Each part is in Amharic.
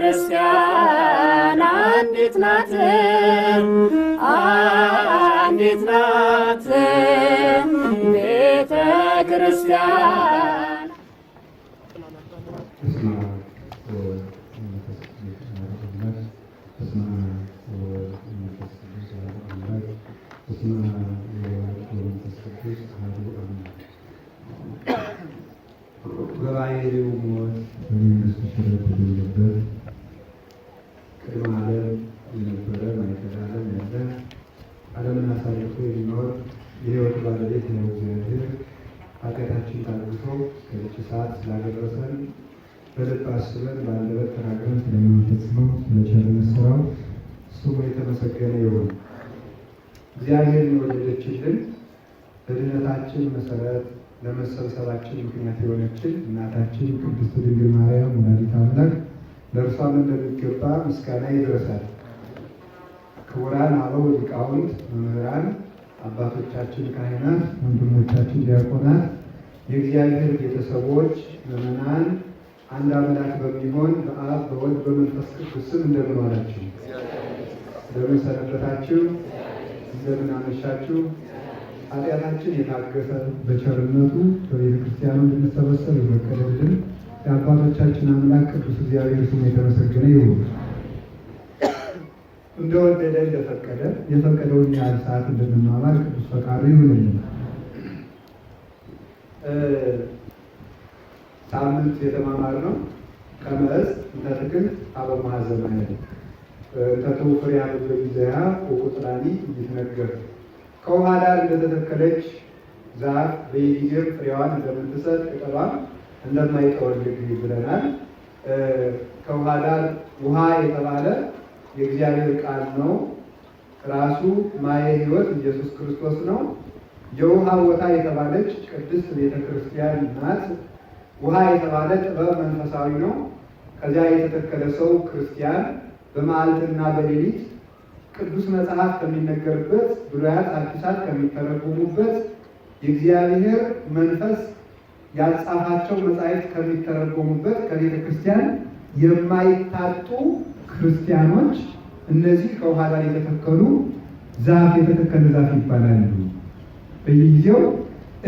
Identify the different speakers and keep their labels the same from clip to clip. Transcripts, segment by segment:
Speaker 1: ክርስቲያን አንዲት ናት፣ አንዲት ናት ቤተ ክርስቲያን።
Speaker 2: በባሕርዩ ሞት በመንግሥተ ሰማያት የተገኘበት ቅድመ ዓለም የነበረ ማእከለ ዓለም ያለ ዓለምን አሳልፎ የሚኖር የሕይወት ባለቤት ነው እግዚአብሔር ኃጢአታችን ታግሶ እስከዚች ሰዓት ስላደረሰን በልብ አስበን በአንደበት ተናግረን ስለምንፈጽመው ስለ ቸርነት ሥራው ስሙ የተመሰገነ ይሁን። እግዚአብሔርን የወለደችልን በድኅነታችን መሠረት ለመሰብሰባችን ምክንያት የሆነችን እናታችን ቅድስት ድንግል ማርያም ወላዲተ አምላክ ለእርሷም እንደሚገባ ምስጋና ይድረሳል። ክቡራን አበው ሊቃውንት፣ መምህራን፣ አባቶቻችን ካህናት፣ ወንድሞቻችን ዲያቆናት፣ የእግዚአብሔር ቤተሰቦች፣ ምዕመናን አንድ አምላክ በሚሆን በአብ በወልድ በመንፈስ ቅዱስ ስም እንደምን ዋላችሁ? እንደምን ሰነበታችሁ? እንደምን አመሻችሁ? ኃጢአታችን የታገሰ በቸርነቱ በቤተ ክርስቲያኑ እንድንሰበሰብ የፈቀደልን የአባቶቻችን አምላክ ቅዱስ እግዚአብሔር ስሙ የተመሰገነ ይሁን። እንደወደደ እንደፈቀደ የፈቀደውን ያህል ሰዓት እንድንማማር ቅዱስ ፈቃዱ ይሁንልን። ሳምንት የተማማርነው ከመዝ እንተትክል አበው ማዘማያ እንተቱ ፍሬያ በጊዜያ ወቁጥራኒ ይትነገር ከውሃ ዳር እንደተተከለች ዛፍ በየጊዜው ፍሬዋን እንደምትሰጥ ቅጠሏን እንደማይጠወልግ ብለናል። ከውሃ ዳር ውሃ የተባለ የእግዚአብሔር ቃል ነው። ራሱ ማየ ሕይወት ኢየሱስ ክርስቶስ ነው። የውሃ ቦታ የተባለች ቅድስት ቤተ ክርስቲያን ናት። ውሃ የተባለ ጥበብ መንፈሳዊ ነው። ከዚያ የተተከለ ሰው ክርስቲያን በመዓልትና በሌሊት ቅዱስ መጽሐፍ ከሚነገርበት ብሉያት አዲሳት ከሚተረጎሙበት የእግዚአብሔር መንፈስ ያጻፋቸው መጻሕፍት ከሚተረጎሙበት ከቤተ ክርስቲያን የማይታጡ ክርስቲያኖች እነዚህ ከውሃ ዳር የተተከሉ ዛፍ የተተከለ ዛፍ ይባላሉ። በየጊዜው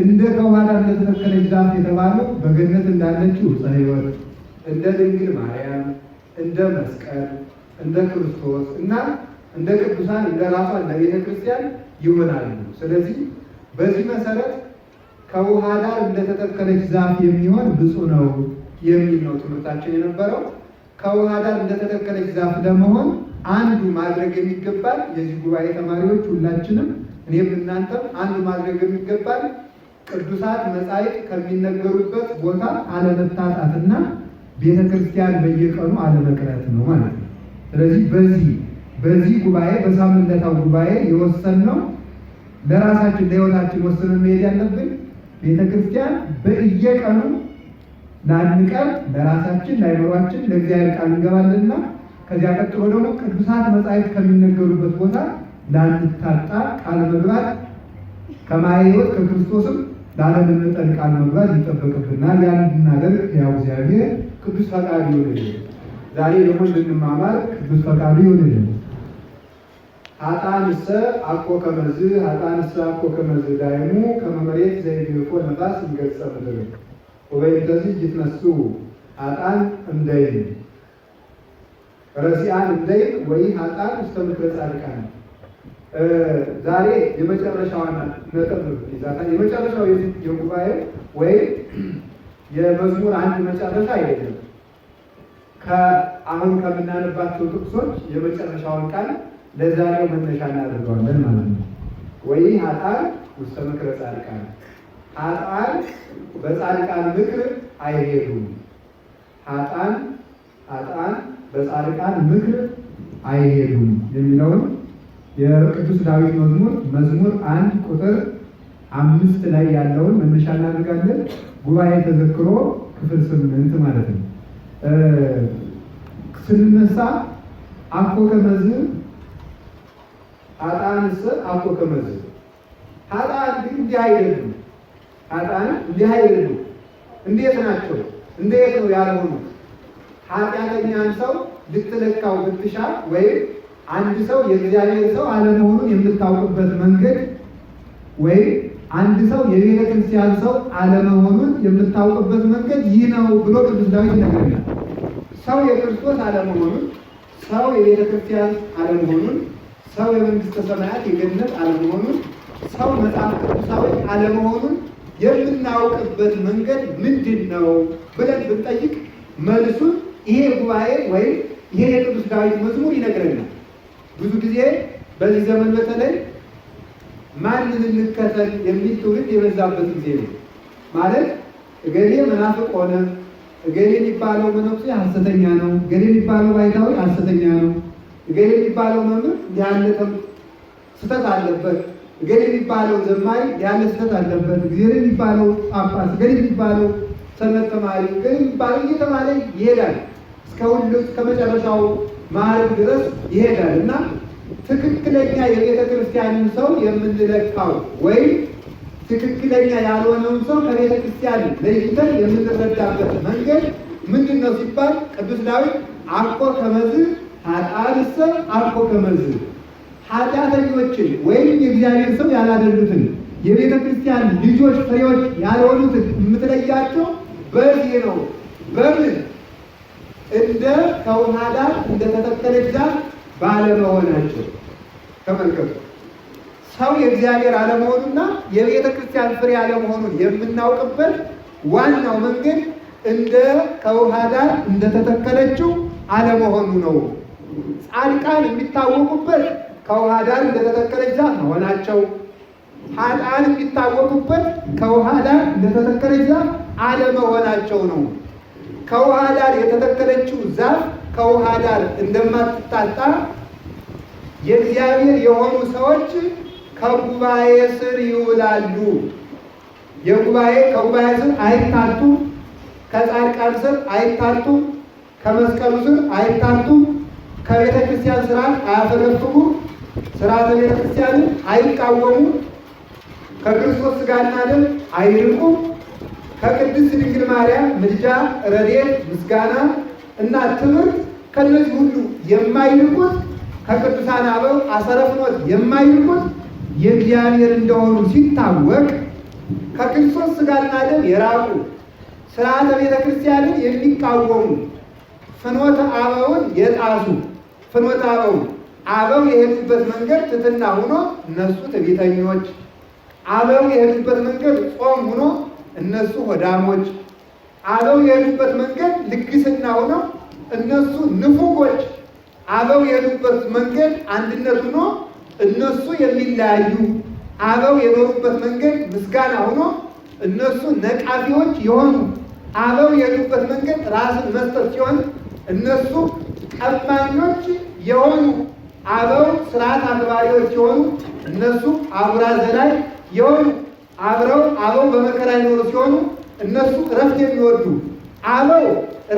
Speaker 2: እንደ ከውሃ ዳር እንደተተከለች ዛፍ የተባለው በገነት እንዳለችው ዕፀ ሕይወት እንደ ድንግል ማርያም እንደ መስቀል እንደ ክርስቶስ እና እንደ ቅዱሳን እንደ ራሷ እንደ ቤተ ክርስቲያን ይሆናሉ። ስለዚህ በዚህ መሰረት ከውሃ ዳር እንደተተከለች ዛፍ የሚሆን ብፁዕ ነው የሚል ነው ትምህርታችን የነበረው። ከውሃ ዳር እንደተተከለች ዛፍ ለመሆን አንዱ ማድረግ የሚገባል የዚህ ጉባኤ ተማሪዎች ሁላችንም እኔም እናንተም አንዱ ማድረግ የሚገባል ቅዱሳት መጻሕፍት ከሚነገሩበት ቦታ አለመታጣትና ቤተ ክርስቲያን በየቀኑ አለመቅረት ነው ማለት ነው። ስለዚህ በዚህ ጉባኤ በሳምንታዊ ጉባኤ የወሰንነው ለራሳችን ለሕይወታችን ወስነን መሄድ ያለብን ቤተ ክርስቲያን በየቀኑ ላንቀር ለራሳችን ለአእምሯችን ለእግዚአብሔር ቃል እንገባለንና ከዚያ ቀጥሎ ደግሞ ቅዱሳት መጻሕፍት ከሚነገሩበት ቦታ ላንታጣ ቃል መግባት ከማየ ሕይወት ከክርስቶስም ላለመነጠል ቃል መግባት ይጠበቅብናል። ያን እንድናደርግ ያው እግዚአብሔር ቅዱስ ፈቃዱ ይሁንልን። ዛሬ ደግሞ እንድንማማር ቅዱስ ፈቃዱ ይሁንልን። ሀጣንሰ አኮ ከመዝ ሀጣንሰ አኮ ከመዝ ዳይሙ ከመመሬት ዘይግፎ ነፋስ እንገጸ ምድር ወበይንተዚህ ይትነሱ ሀጣን እምደይን ረሲአን እምደይን ወይ ሀጣን ውስተ ምክረ ጻድቃን። ዛሬ የመጨረሻዋን ነጥብ ይዛታል። የመጨረሻው የጉባኤ ወይም የመዝሙር አንድ መጨረሻ አይደለም። አሁን ከምናነባቸው ጥቅሶች የመጨረሻውን ቃል ለዛሬው መነሻ እናደርገዋለን ማለት ነው። ወይ ሀጣን ውስተ ምክረ ጻድቃን፣ ሀጣን በጻድቃን ምክር አይሄዱም። ሀጣን በጻድቃን ምክር አይሄዱም የሚለውን የቅዱስ ዳዊት መዝሙር 1 ቁጥር 5 ላይ ያለውን መነሻ እናደርጋለን። ጉባኤ ተዘክሮ ክፍል 8 ማለት ነው። ስንነሳ አኮ ከመዝ ሀጣንስ አኮ ከመዝ ሀጣን ግን እንዲህ አይደሉም። ሀጣን እንዲህ አይደሉም። እንዴት ናቸው? እንዴት ነው ያልሆኑት? ኃጢአተኛን ሰው ልትለካው ብትሻ ወይም አንድ ሰው የእግዚአብሔር ሰው አለመሆኑን የምታውቅበት መንገድ ወይም አንድ ሰው የቤተ ክርስቲያን ሰው አለመሆኑን የምታውቅበት መንገድ ይህ ነው ብሎ ቅዱስ ዳዊት ይነግረናል። ሰው የክርስቶስ አለመሆኑን፣ ሰው የቤተ ክርስቲያን አለመሆኑን፣ ሰው የመንግስተ ሰማያት የገነት አለመሆኑን፣ ሰው መጽሐፍ ቅዱሳዊ አለመሆኑን የምናውቅበት መንገድ ምንድን ነው ብለን ብንጠይቅ መልሱን ይሄ ጉባኤ ወይም ይሄ የቅዱስ ዳዊት መዝሙር ይነግረናል። ብዙ ጊዜ በዚህ ዘመን በተለይ ማንን እንከተል የሚል ትውልድ የበዛበት ጊዜ ነው። ማለት እገሌ መናፍቅ ሆነ፣ እገሌ የሚባለው መነኩሴ ሐሰተኛ ነው፣ እገሌ የሚባለው ባይታዊ ሐሰተኛ ነው፣ እገሌ የሚባለው መምህር ያለ ስህተት አለበት፣ እገሌ የሚባለው ዘማሪ ያለ ስህተት አለበት፣ እገሌ የሚባለው ጳጳስ፣ እገሌ የሚባለው ሰንበት ተማሪ፣ እገሌ የሚባለው እየተባለ ይሄዳል። እስከ ሁሉ እስከ መጨረሻው ማዕረግ ድረስ ይሄዳል እና ትክክለኛ የቤተ ክርስቲያንን ሰው የምንለካው ወይም ትክክለኛ ያልሆነውን ሰው ከቤተ ክርስቲያን ለይተን የምንረዳበት መንገድ ምንድን ነው ሲባል ቅዱስ ዳዊት አኮ ከመዝ ኃጥአንሰ አኮ ከመዝ ኃጢአተኞችን ወይም የእግዚአብሔር ሰው ያላደሉትን የቤተ ክርስቲያን ልጆች ፍሬዎች ያልሆኑትን የምትለያቸው በዚህ ነው። በምን? እንደ ከውሃ ዳር እንደተተከለች ዛፍ ባለመሆናቸው። ተመልከቱ፣ ሰው የእግዚአብሔር አለመሆኑና የቤተ ክርስቲያን ፍሬ አለመሆኑን የምናውቅበት ዋናው መንገድ እንደ ከውሃ ዳር እንደተተከለችው አለመሆኑ ነው። ጻድቃን የሚታወቁበት ከውሃ ዳር እንደተተከለች ዛፍ መሆናቸው፣ ኃጥአን የሚታወቁበት ከውሃ ዳር እንደተተከለች ዛፍ አለመሆናቸው ነው። ከውሃ ዳር የተተከለችው ዛፍ ከውሃ ዳር እንደማትታጣ የእግዚአብሔር የሆኑ ሰዎች ከጉባኤ ስር ይውላሉ። ከጉባኤ ስር አይታጡ፣ ከጻድቃን ስር አይታጡ፣ ከመስቀሉ ስር አይታጡ፣ ከቤተ ክርስቲያን ስርዓት አያፈገፍጉ፣ ስርዓተ ቤተ ክርስቲያንን አይቃወሙ፣ ከክርስቶስ ሥጋና ደም አይርቁ፣ ከቅድስት ድንግል ማርያም ምልጃ፣ ረድኤት፣ ምስጋና እና ትምህርት ከነዚህ ሁሉ የማይርቁት ከቅዱሳን አበው አሰረ ፍኖት የማይርቁት የእግዚአብሔር እንደሆኑ ሲታወቅ ከክርስቶስ ሥጋና ደም የራቁ ስርዓተ ቤተ ክርስቲያንን የሚቃወሙ ፍኖተ አበውን የጣሱ ፍኖተ አበው የሄዱበት መንገድ ትሕትና ሆኖ እነሱ ትዕቢተኞች፣ አበው የሄዱበት መንገድ ጾም ሆኖ እነሱ ሆዳሞች፣ አበው የሄዱበት መንገድ ልግስና ሆኖ እነሱ ንፉጎች፣ አበው የሄዱበት መንገድ አንድነት ሆኖ እነሱ የሚለያዩ፣ አበው የኖሩበት መንገድ ምስጋና ሆኖ እነሱ ነቃፊዎች የሆኑ፣ አበው የሄዱበት መንገድ ራስን መስጠት ሲሆን እነሱ ቀማኞች የሆኑ፣ አበው ስርዓት አክባሪዎች የሆኑ እነሱ አጉራ ዘላይ የሆኑ፣ አበው በመከራ የኖሩ ሲሆኑ እነሱ እረፍት የሚወዱ፣ አበው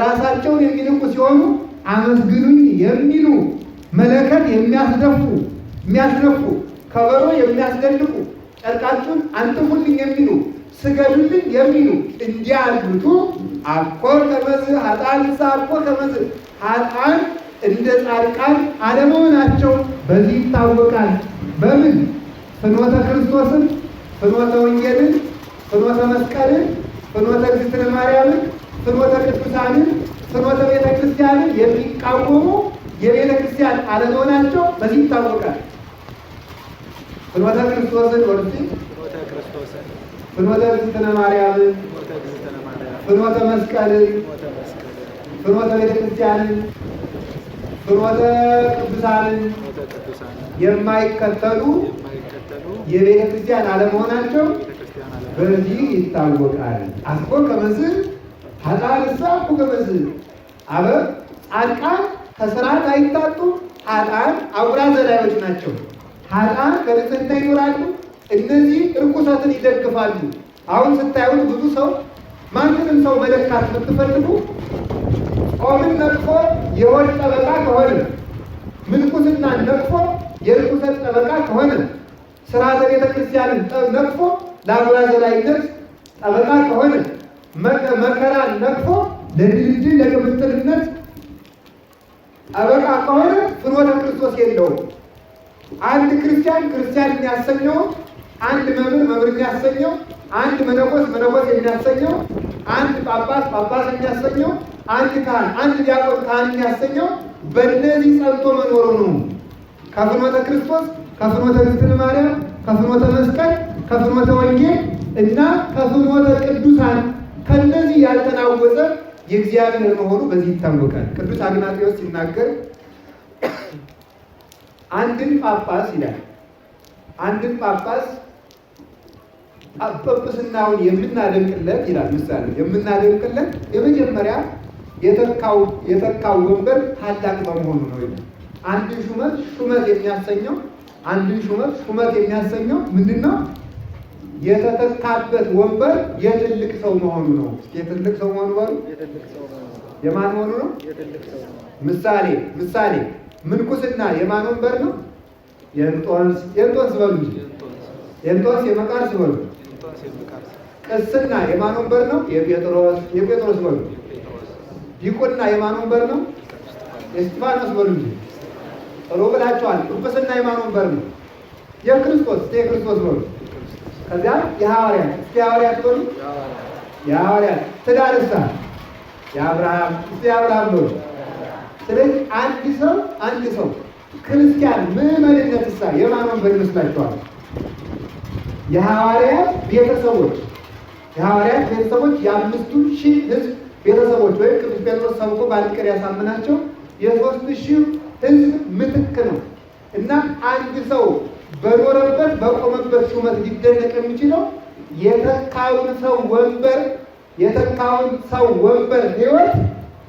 Speaker 2: ራሳቸውን የሚንቁ ሲሆኑ አመስግኑኝ የሚሉ፣ መለከት የሚያስነፉ፣ ከበሮ የሚያስደልቁ፣ ጨርቃችሁን አንጥፉልኝ የሚሉ፣ ስገዱልኝ የሚሉ እንዲህ ያሉቱ አኮ ከመዝ ኃጥአንሰ አኮ ከመዝ ኃጥአን እንደ ጻድቃን አለመሆናቸው በዚህ ይታወቃል። በምን? ፍኖተ ክርስቶስን፣ ፍኖተ ወንጌልን፣ ፍኖተ መስቀልን፣ ፍኖተ እግዝእትነ ማርያምን፣ ፍኖተ ቅዱሳንን፣ ፍኖተ ቤተ ክርስቲያንን የሚቃወሙ የቤተ ክርስቲያን አለመሆናቸው በዚህ ይታወቃል። ፍኖተ ክርስቶስን ወርሲ ፍኖተ እግዝእትነ ማርያምን፣ ፍኖተ መስቀልን፣ ፍኖተ ቤተ ክርስቲያንን፣ ፍኖተ ቅዱሳንን የማይከተሉ የቤተ ክርስቲያን አለመሆናቸው በዚህ ይታወቃል። አኮ ከመዝ ኃጥአንሰ አኮ ከመዝ ጻድቃን ከስርዓት አይታጡ፣ ኃጥአን አጉራ ዘላዮች ናቸው። ኃጥአን በንጽሕና ይኖራሉ። እነዚህ እርኩሰትን ይደግፋሉ። አሁን ስታዩት ብዙ ሰው ማንንም ሰው መለካት ብትፈልጉ ጾምን ነቅፎ የሆድ ጠበቃ ከሆነ፣ ምንኩስና ነቅፎ የርኩሰት ጠበቃ ከሆነ፣ ስርዓተ ቤተ ክርስቲያንን ነቅፎ ለአጉራ ዘላይነት ጠበቃ ከሆነ፣ መከራን ነቅፎ ለድልድል ለቅብጥልነት ጠበቃ ከሆነ ፍኖተ ክርስቶስ የለውም። አንድ ክርስቲያን ክርስቲያን የሚያሰኘው፣ አንድ መምህር መምህር የሚያሰኘው፣ አንድ መነኮስ መነኮስ የሚያሰኘው፣ አንድ ጳጳስ ጳጳስ የሚያሰኘው፣ አንድ ካህን አንድ ዲያቆን ካህን የሚያሰኘው በእነዚህ ጸንቶ መኖሩ ነው። ከፍኖተ ክርስቶስ፣ ከፍኖተ እግዝእትነ ማርያም፣ ከፍኖተ መስቀል፣ ከፍኖተ ወንጌል እና ከፍኖተ ቅዱሳን ከነዚህ ያልተናወጸ የእግዚአብሔር መሆኑ በዚህ ይታወቃል። ቅዱስ አግናጤዎስ ሲናገር አንድን ጳጳስ ይላል፣ አንድን ጳጳስ ጵጵስናውን የምናደንቅለት ይላል። ምሳሌ የምናደንቅለት የመጀመሪያ የተካው ወንበር ታላቅ በመሆኑ ነው ይላል። አንድን ሹመት ሹመት የሚያሰኘው አንድን ሹመት ሹመት የሚያሰኘው ምንድን ነው? የተተካበት ወንበር የትልቅ ሰው መሆኑ ነው። የትልቅ ሰው መሆኑ ባሉ የማን መሆኑ ነው? ምሳሌ ምንኩስና የማን ወንበር ነው? የእንጦንስ በሉ እንጂ የእንጦንስ የመቃርስ በሉ። ቅስና የማን ወንበር ነው? የጴጥሮስ በሉ። ዲቁና የማን ወንበር ነው? የእስጢፋኖስ በሉ እንጂ ጥሩ ብላችኋል። ጵጵስና የማን ወንበር ነው? የክርስቶስ በሉ። ከዚያ የሐዋርያት እስቲ የሐዋርያት በሉ። የሐዋርያት ትዳርሳ የአብርሃም እስቲ የአብርሃም በሉ። ስለዚህ አንድ ሰው ክርስቲያን ምዕመንነት እሳ የማን ወንበር ይመስላችኋል? የሐዋርያት ቤተሰቦች የ5,000 ሕዝብ ቤተሰቦች ወይም ቅዱስ ጴጥሮስ ሰብኮ በአንድ ቀን ያሳምናቸው የ3,000 ሕዝብ ምትክ ነው እና አንድ ሰው በኖረበት በቆመበት ሹመት ሊደነቅ የሚችለው የተካውን ሰው ወንበር ሕይወት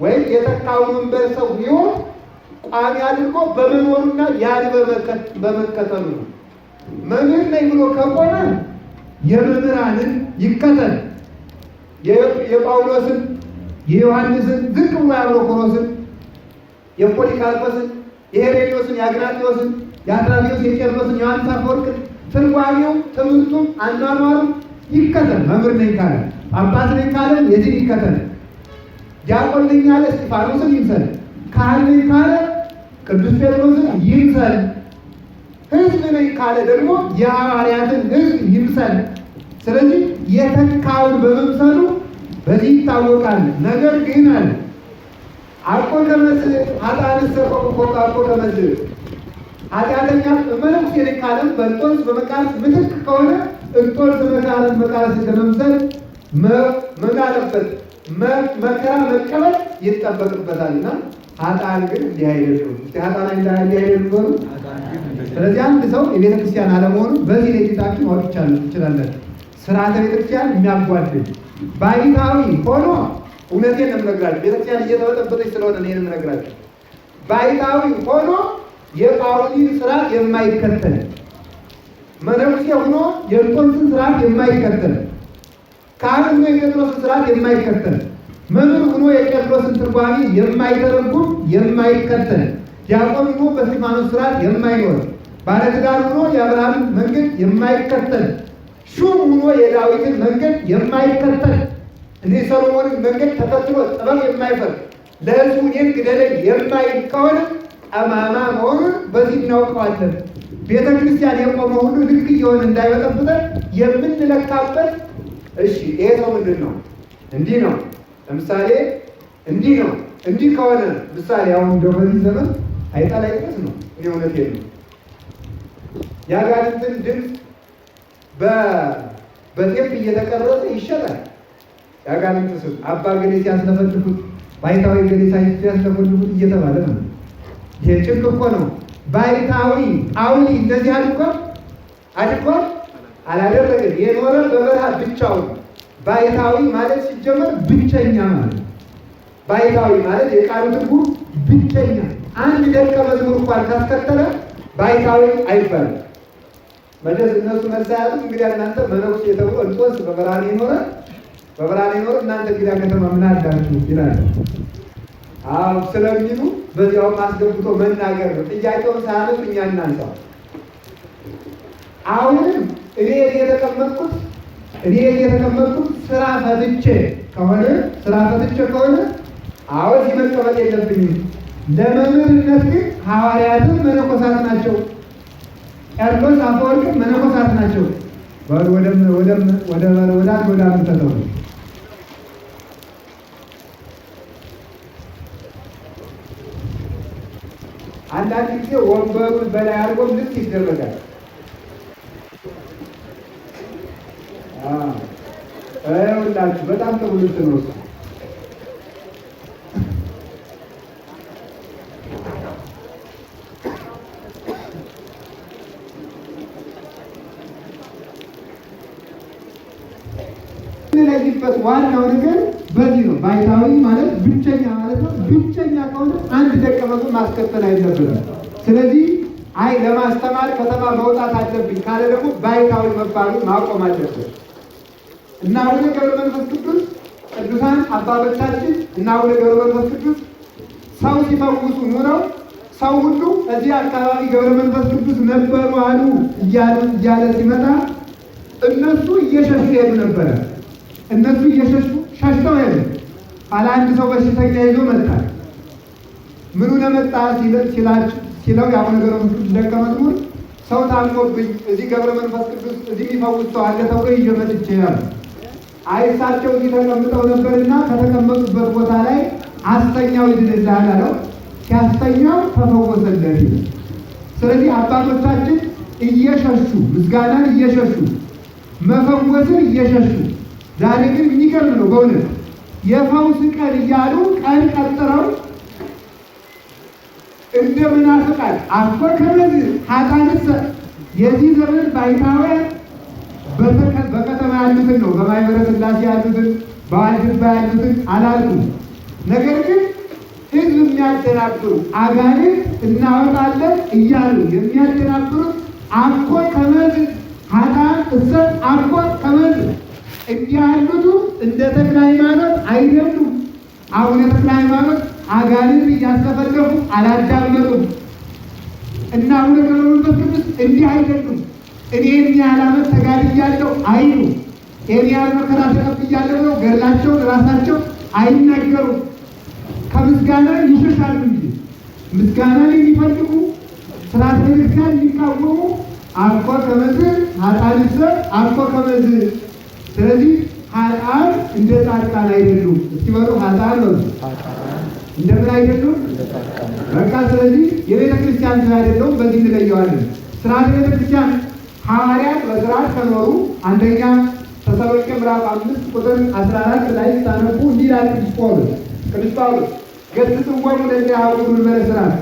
Speaker 2: ወይም የተካውን ወንበር ሰው ሕይወት ቋሚ አድርጎ በመኖሩና ያን በመከተሉ ነው። መምህር ነኝ ብሎ ከቆመ የመምህራንን ይከተል። የጳውሎስን፣ የዮሐንስን፣ ዝቅ ብሎ የአብሮኮሮስን፣ የፖሊካርፖስን፣ የሄሬኔዎስን፣ የአግናጤዎስን፣ የአትናቴዎስ፣ የቄርሎስን፣ የዮሐንስ አፈወርቅን ትርጓሜው፣ ትምህርቱም፣ አኗኗሩ ይከተል። መምህር ነኝ ካለ፣ ጳጳስ ነኝ ካለ የዚህ ይከተል። ዲያቆን ነኝ ካለ እስጢፋኖስን ይምሰል። ካህን ነኝ ካለ ቅዱስ ጴጥሮስን ይምሰል። ሕዝብ ነኝ ካለ ደግሞ የሐዋርያትን ሕዝብ ይምሰል። ስለዚህ የተካውን በመምሰሉ በዚህ ይታወቃል። ነገር ግን አለ አቆ ከመዝ ኃጥአንሰ አቆ ከመዝ ኃጢአተኛ መነኩሴ ነኝ ካለም በእንጦንስ በመቃርስ ምትክ ከሆነ እንጦንስ በመቃርስ ለመምሰል መጋለበት መከራ መቀበል ይጠበቅበታልና ኃጥአን ግን እንዲህ አይደሉም። ኃጥአን እንዲህ አይደሉም። ስለዚህ አንድ ሰው የቤተ ክርስቲያን አለመሆኑ በዚህ ላይ ጌታችን ማወቅ ይችላለን። ስርዓተ ቤተ ክርስቲያን የሚያጓድል ባይታዊ ሆኖ እውነቴን ነው የምነግራችሁ። ቤተ ክርስቲያን እየተበጠበጠች ስለሆነ ነው የምነግራችሁ። ባይታዊ ሆኖ የጳውሊን ስርዓት የማይከተል መነኩሴ ሆኖ የእንጦንስን ስርዓት የማይከተል ካህን ሆኖ የጴጥሮስን ስርዓት የማይከተል መምህር ሆኖ የቄርሎስን ትርጓሜ የማይተረጉም የማይከተል ዲያቆን ሆኖ በእስጢፋኖስ ስርዓት የማይኖር ባለትዳር ሆኖ የአብርሃምን መንገድ የማይከተል ሹም ሆኖ የዳዊትን መንገድ የማይከተል እኔ ሰሎሞንን መንገድ ተከትሎ ጥበብ የማይፈርድ ለሕዝቡ እኔን ግደለኝ የማይል ከሆነ ጠማማ መሆኑን በዚህ እናውቀዋለን። ቤተ ክርስቲያን የቆመ ሁሉ ልክ እየሆነ እንዳይበጠብጠን የምንለካበት እሺ፣ ይሄ ሰው ምንድን ነው? እንዲህ ነው። ለምሳሌ እንዲህ ነው። እንዲህ ከሆነ ምሳሌ አሁን እንደው በዚህ ዘመን አይጣል አይጥስ ነው። እኔ እውነቴን ነው። የአጋንንትን ድምፅ በቴፕ እየተቀረጸ ይሸጣል። የአጋንንት ስም አባ ገሌ ሲያስለፈልፉት፣ ባይታዊ ገሌ ሲያስለፈልፉት እየተባለ ነው። ይሄ ጭንቅ እኮ ነው። ባይታዊ ጳውሊ እንደዚህ አድርጓል አላደረገም። የኖረ በበረሃ ብቻውን። ባይታዊ ማለት ሲጀመር ብቸኛ ማለት ነው። ባይታዊ ማለት የቃሉ ትርጉም ብቸኛ። አንድ ደቀ መዝሙር እንኳን ካስከተለ ባይታዊ አይባልም። መቼስ እነሱ መሳያቱ እንግዲህ እናንተ መነኩሴ ተብሎ እንጦንስ በበረሃ የኖረ እናንተ እንግዲህ ከተማ ምን አላችሁ ይላል። አዎ ስለሚሉ በዚያውም አስገብቶ መናገር ነው። ጥያቄውን ሳያነሱ እኛ እናንሳው። አሁንም እኔ የተቀመጥኩት ስራ ፈትቼ ከሆነ አዎ እዚህ መቀመጥ የለብኝም። ለመምህርነት ግን ሐዋርያትም መነኮሳት ናቸው። ቄርሎስ አፈወርቅም መነኮሳት ናቸው። ወደ አንተተው አንዳንድ ጊዜ ወንበሩን በላይ አድርጎ ልክ ይደረጋል። ሁላችሁ በጣም ጥሩ ልብስ ነው እሱ። ለይበት ዋናው ነገር በዚህ ነው። ባይታዊ ማለት ብቸኛ ማለት ነው። ብቸኛ ከሆነ አንድ ደቀ መዝሙር ማስከተል አይነበረም። ስለዚህ አይ ለማስተማር ከተማ መውጣት አለብኝ ካለ ደግሞ ባይታዊ መባሉ ማቆም አለበት እና አቡነ ገብረ መንፈስ ቅዱስ ቅዱሳን አባቶቻችን እና አቡነ ገብረ መንፈስ ቅዱስ ሰው ሲፈውሱ ኑረው ሰው ሁሉ እዚህ አካባቢ ገብረ መንፈስ ቅዱስ ነበሩ አሉ እያለ ሲመጣ እነሱ እየሸሹ ሄዱ ነበረ። እነሱ ሸሽተው ሄዱ። አለ አንድ ሰው በሽተኛ ይዞ መጣ። ምኑ ለመጣ ሲለው የአቡነ ገብረ መንፈስ ቅዱስ ደቀ መዝሙር ሰው ታሞብኝ እዚህ ገብረ መንፈስ ቅዱስ እዚህ የሚፈውስ ሰው አለ ተብሎ ይዤ መጥቼ ያሉ። አይ እሳቸው እዚህ ተቀምጠው ነበርና ከተቀመጡበት ቦታ ላይ አስተኛው ይድንልሃል አለው። ሲያስተኛው ተፈወሰለት። ስለዚህ አባቶቻችን እየሸሹ ምስጋናን እየሸሹ መፈወስን እየሸሹ ዛሬ ግን የሚገርም ነው በእውነት የፈውስ ቀን እያሉ ቀን ቀጥረው እንደ ምናፍቃን አፎ ከመዝ ሀጣንሰ የዚህ ዘመን ባይታውያን በከተማ ያሉትን ነው በማኅበረ ሥላሴ ያሉትን በዋልድባ ያሉትን አላልኩም። ነገር ግን ሕዝብ የሚያደናብሩ አጋንንት እናወጣለን እያሉ የሚያደናብሩት አፎ ከመዝ ሀጣን እሰ አፎ ከመዝ እንዲህ ያሉቱ እንደ ተክለ ሃይማኖት አይደሉም። አቡነ ተክለ ሃይማኖት አጋንንት እያስከፈለፉ አላዳመጡም እና አቡነ ገብረ መንፈስ ቅዱስ እንዲህ አይደሉም። እኔ ያህል ዓመት ተጋድያለሁ አይሉ፣ እኔ ያህል መከራ ተቀብያለሁ ነው ገድላቸውን ራሳቸው አይናገሩም። ከምስጋና ይሸሻሉ እንጂ ምስጋናን የሚፈልጉ ስርዓተ ቤተክርስቲያን የሚቃወሙ አኮ ከመዝ ሀጣንሰ አኮ ከመዝ። ስለዚህ ሀጣን እንደ ጻድቃን አይደሉም። እስኪ በሉ ሀጣን ነው እንደምን አይደሉም? በቃ ስለዚህ የቤተ ክርስቲያን ስራ አይደለውም። በዚህ እንለየዋለን። ስርዓተ ቤተ ክርስቲያን ሐዋርያት በስርዓት ከኖሩ አንደኛ ተሰሎንቄ ምዕራፍ 5 ቁጥር 14 ላይ ታነቡ እንዲህ ይላል ቅዱስ ጳውሎስ ገሥጽዎሙ ለእንቲአሁኑ መንበረ ሥርዓት፣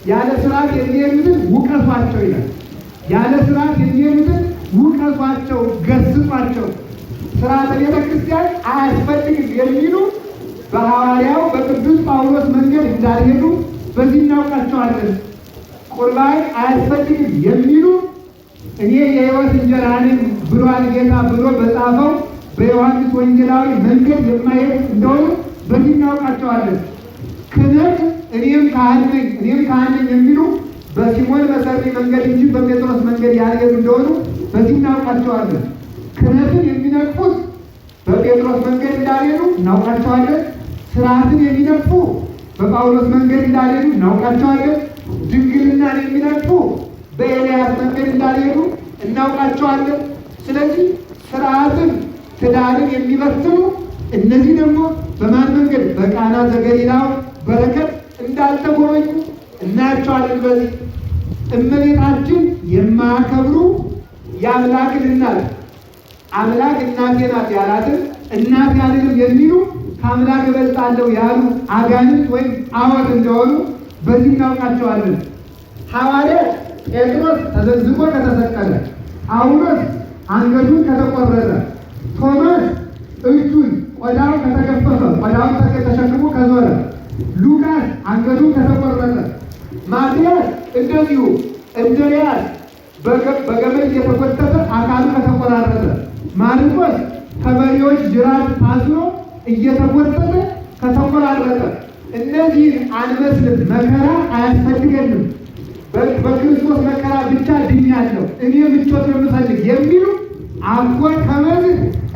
Speaker 2: ያለ ስርዓት የሚሄዱትን ውቀሷቸው ይላል። ያለ ስርዓት የሚሄዱትን ውቀሷቸው፣ ገሥጿቸው። ስርዓተ ቤተ ክርስቲያን አያስፈልግም የሚሉ በሐዋርያው በቅዱስ ጳውሎስ መንገድ እንዳልሄዱ በዚህ እናውቃቸዋለን። ቁርባን አያስፈልግም የሚሉ እኔ የሕይወት እንጀራ ነኝ ብሏል ጌታ ብሎ በጻፈው በዮሐንስ ወንጌላዊ መንገድ የማይሄዱ እንደሆኑ በዚህ እናውቃቸዋለን። ክህነት እኔም ካህን ነኝ የሚሉ በሲሞን መሰሪ መንገድ እንጂ በጴጥሮስ መንገድ ያልሄዱ እንደሆኑ በዚህ እናውቃቸዋለን። ክህነትን የሚነቅፉት በጴጥሮስ መንገድ እንዳልሄዱ እናውቃቸዋለን። ስርዓትን የሚነቅፉ በጳውሎስ መንገድ እንዳልሄዱ እናውቃቸዋለን። ድንግልናን የሚነቅፉ በኤልያስ መንገድ እንዳልሄዱ እናውቃቸዋለን። ስለዚህ ስርዓትን፣ ትዳርን የሚበትኑ እነዚህ ደግሞ በማን መንገድ? በቃና ዘገሊላው በረከት እንዳልተጎበኙ እናያቸዋለን። በዚህ እመቤታችን የማያከብሩ የአምላክን እናት አምላክ እናቴ ናት ያላትን እናት ያልንም የሚሉ ከአምላክ እበልጣለሁ ያሉ አጋንንት ወይም ጣዖት እንደሆኑ በዚህ እናውቃቸዋለን። ሐዋርያት ጴጥሮስ ተዘግዝቆ ከተሰቀለ፣ ጳውሎስ አንገቱን ከተቆረጠ፣ ቶማስ እጁን ቆዳው ከተገፈፈ ቆዳውን ተሸክሞ ከዞረ፣ ሉቃስ አንገቱን ከተቆረጠ፣ ማትያስ እንደዚሁ፣ እንድርያስ በገመድ እየተጎተተ አካሉ ከተቆራረጠ፣ ማርቆስ ከበሬዎች ጅራት ታስሮ እየተጎተተ ከተቆራረጠ። እነዚህን አንመስልም፣ መከራ አያስፈልገንም፣ በክርስቶስ መከራ ብቻ ድኛለሁ፣ እኔ ምቾት ነው የምፈልግ የሚሉ አኮ ከመዝ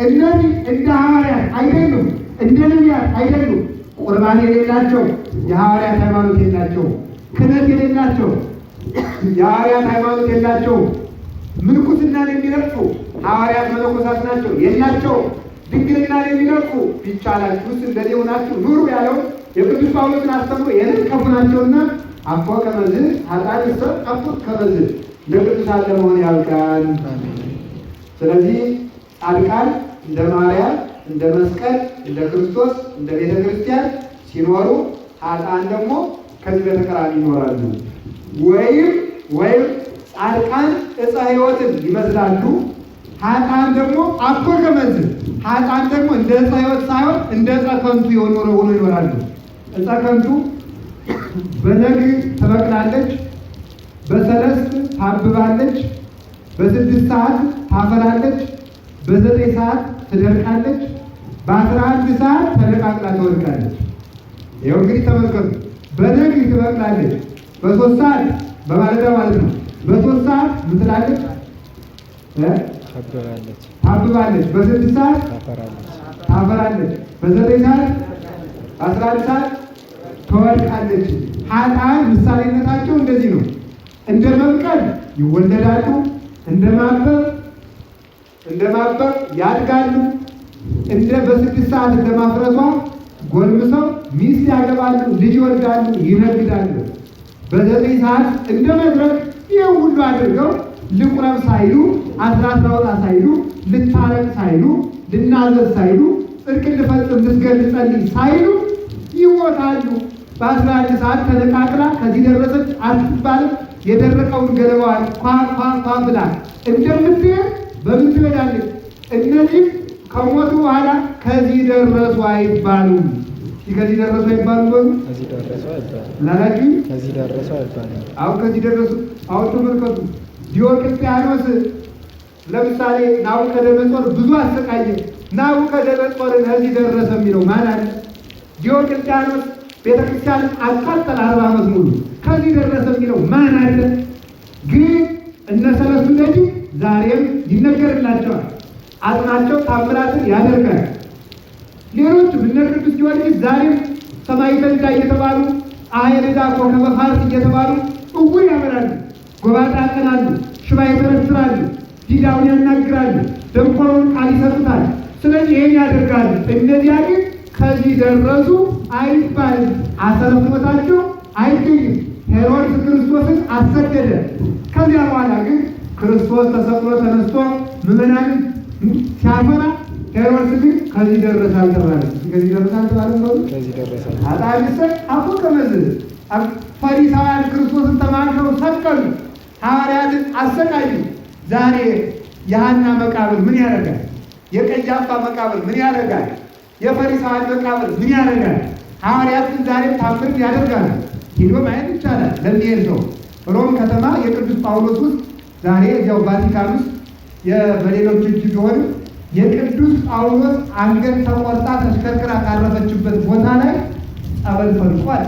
Speaker 2: እነዚህ እንደ ሐዋርያት አይደሉም፣ እንደ ነቢያት አይደሉም። ቁርባን የሌላቸው የሐዋርያት ሃይማኖት የላቸውም። ክህነት የሌላቸው የሐዋርያት ሃይማኖት የላቸውም። ምንኩስናን የሚነቅፉ ሐዋርያት መነኮሳት ናቸው የላቸውም። ድንግልናን የሚነቅፉ ቢቻላችሁስ እንደዚህ ሆናችሁ ኑሩ ያለው የቅዱስ ጳውሎስን አስተምሮ የነቀፉ ናቸውና አፎ ከመዝ ኃጥአን ሰብ አፎ ከመዝ ለቅዱሳን ለመሆን ያብቃን። ስለዚህ ጻድቃን እንደ ማርያም፣ እንደ መስቀል፣ እንደ ክርስቶስ፣ እንደ ቤተ ክርስቲያን ሲኖሩ ኃጥአን ደግሞ ከዚህ በተቃራኒ ይኖራሉ። ወይም ጻድቃን ዕፀ ሕይወትን ይመስላሉ፣ ኃጥአን ደግሞ አፎ ከመዝ ኃጥአን ደግሞ እንደ ዕፀ ሕይወት ሳይሆን እንደ ዕፀ ከንቱ ሆኖ ይኖራሉ። ዕፀ ከንቱ በነግህ ትበቅላለች፣ በሰለስት ታብባለች፣ በ6 ሰዓት ታፈራለች፣ በ9 ሰዓት ትደርቃለች፣ በ11 ሰዓት ተነቃቅላ ትወድቃለች። ይኸው እንግዲህ ተመልከቱ። በነግህ ትበቅላለች፣ በ3 ሰዓት በማለዳ ማለት ነው። በ3 ሰዓት ምን ትላለች? ታብባለች፣ በ6 ሰዓት ታፈራለች፣ በ9 ሰዓት በ11 ሰዓት ትወድቃለች። ኃጥአን ምሳሌነታቸው እንደዚህ ነው። እንደ መብቀል ይወለዳሉ፣ እንደ ማበብ ያድጋሉ፣ እንደ በ6 ሰዓት እንደ ማፍረቷ ጎልምሰው ሚስት ያገባሉ፣ ልጅ ይወልዳሉ፣ ይነግዳሉ። በ9 ሰዓት እንደ መድረክ ይህ ሁሉ አድርገው ልቁረብ ሳይሉ፣ አስራት ላውጣ ሳይሉ፣ ልታረቅ ሳይሉ፣ ልናዘዝ ሳይሉ፣ ጽድቅ ልፈጽም ልስገድ ልጸልይ ሳይሉ ይሞታሉ። በ11 ሰዓት ተነቃቅላ ከዚህ ደረሰች አትባልም። የደረቀውን ገለባዋን ኳ ብላ እንደምትሄድ በምን ትሄዳለች? እነዚህ ከሞቱ በኋላ ከዚህ ደረሱ አይባሉም። ከዚህ ደረሱ አይባሉም። ላላችሁ ከዚህ ደረሱ አይባሉም። አሁን ከዚህ ደረሱ። አሁን ተመልከቱ። ዲዮቅልጥያኖስ ለምሳሌ ናቡከደነጾር ብዙ አሰቃየ። ናቡከደነጾርን ከዚህ ደረሰ የሚለው ማን አለ? ዲዮቅልጥያኖስ ቤተክርስቲያን አቃጠለ 40 ዓመት ሙሉ። ከዚህ ደረሰ የሚለው ማን አለ? ግን እነ ሰለስቱ ደጅ ዛሬም ይነገርላቸዋል። አጽናቸው ታምራትን ያደርጋል። ሌሎች እነ ቅዱስ ጊዮርጊስ ዛሬም ሰማዕተ ልዳ እየተባሉ ፀሐየ ልዳ ኮከበ ፋርስ እየተባሉ እውር ያበራሉ፣ ጎባጣ ያቀናሉ፣ ሽባ ይተረትራሉ፣ ዲዳውን ያናግራሉ፣ ደንቆሮውን ቃል ይሰጡታል። ስለዚህ ይህን ያደርጋሉ። እነዚያ ግን ከዚህ ደረሱ አይባልም። አሰረ ፍኖታቸው አይገኝም። ሄሮድስ ክርስቶስን አሰደደ። ከዚያ በኋላ ግን ክርስቶስ ተሰቅሎ ተነስቶ ምዕመናንን ሲያፈራ ሄሮድስ ግን ከዚህ ደረሰ አልተባለም። ከዚህ ደረሰ አልተባለም ነው። ከዚህ ደረሰ ኃጥአንሰ አፎ ከመዝ ፈሪሳውያን ክርስቶስን ተማርከው ሰቀሉ፣ ሐዋርያትን አሰቃዩ። ዛሬ የሐና መቃብር ምን ያደርጋል? የቀያፋ መቃብር ምን ያደርጋል? የፈሪሳውያን መቃብር ምን ያደርጋል? ሐዋርያትን ዛሬም ታምር ያደርጋል። ሂዶ ማየት ይቻላል። ለሚሄድ ሰው ሮም ከተማ የቅዱስ ጳውሎስ ውስጥ ዛሬ እዚያው ቫቲካን ውስጥ በሌሎች እጅ ቢሆንም የቅዱስ ጳውሎስ አንገት ተቆርጣ ተሽከርክራ ካረፈችበት ቦታ ላይ ጸበል ፈልቋል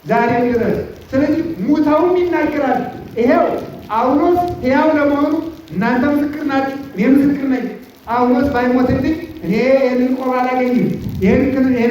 Speaker 2: ዛሬ ድረስ። ስለዚህ ሙተውም ይናገራል። ይሄው ጳውሎስ ሕያው ለመሆኑ እናንተ ምስክር ናችሁ፣ እኔ ምስክር ነኝ። ጳውሎስ ባይሞትልኝ እኔ ይህንን ቆብ አላገኝም፣ ይህን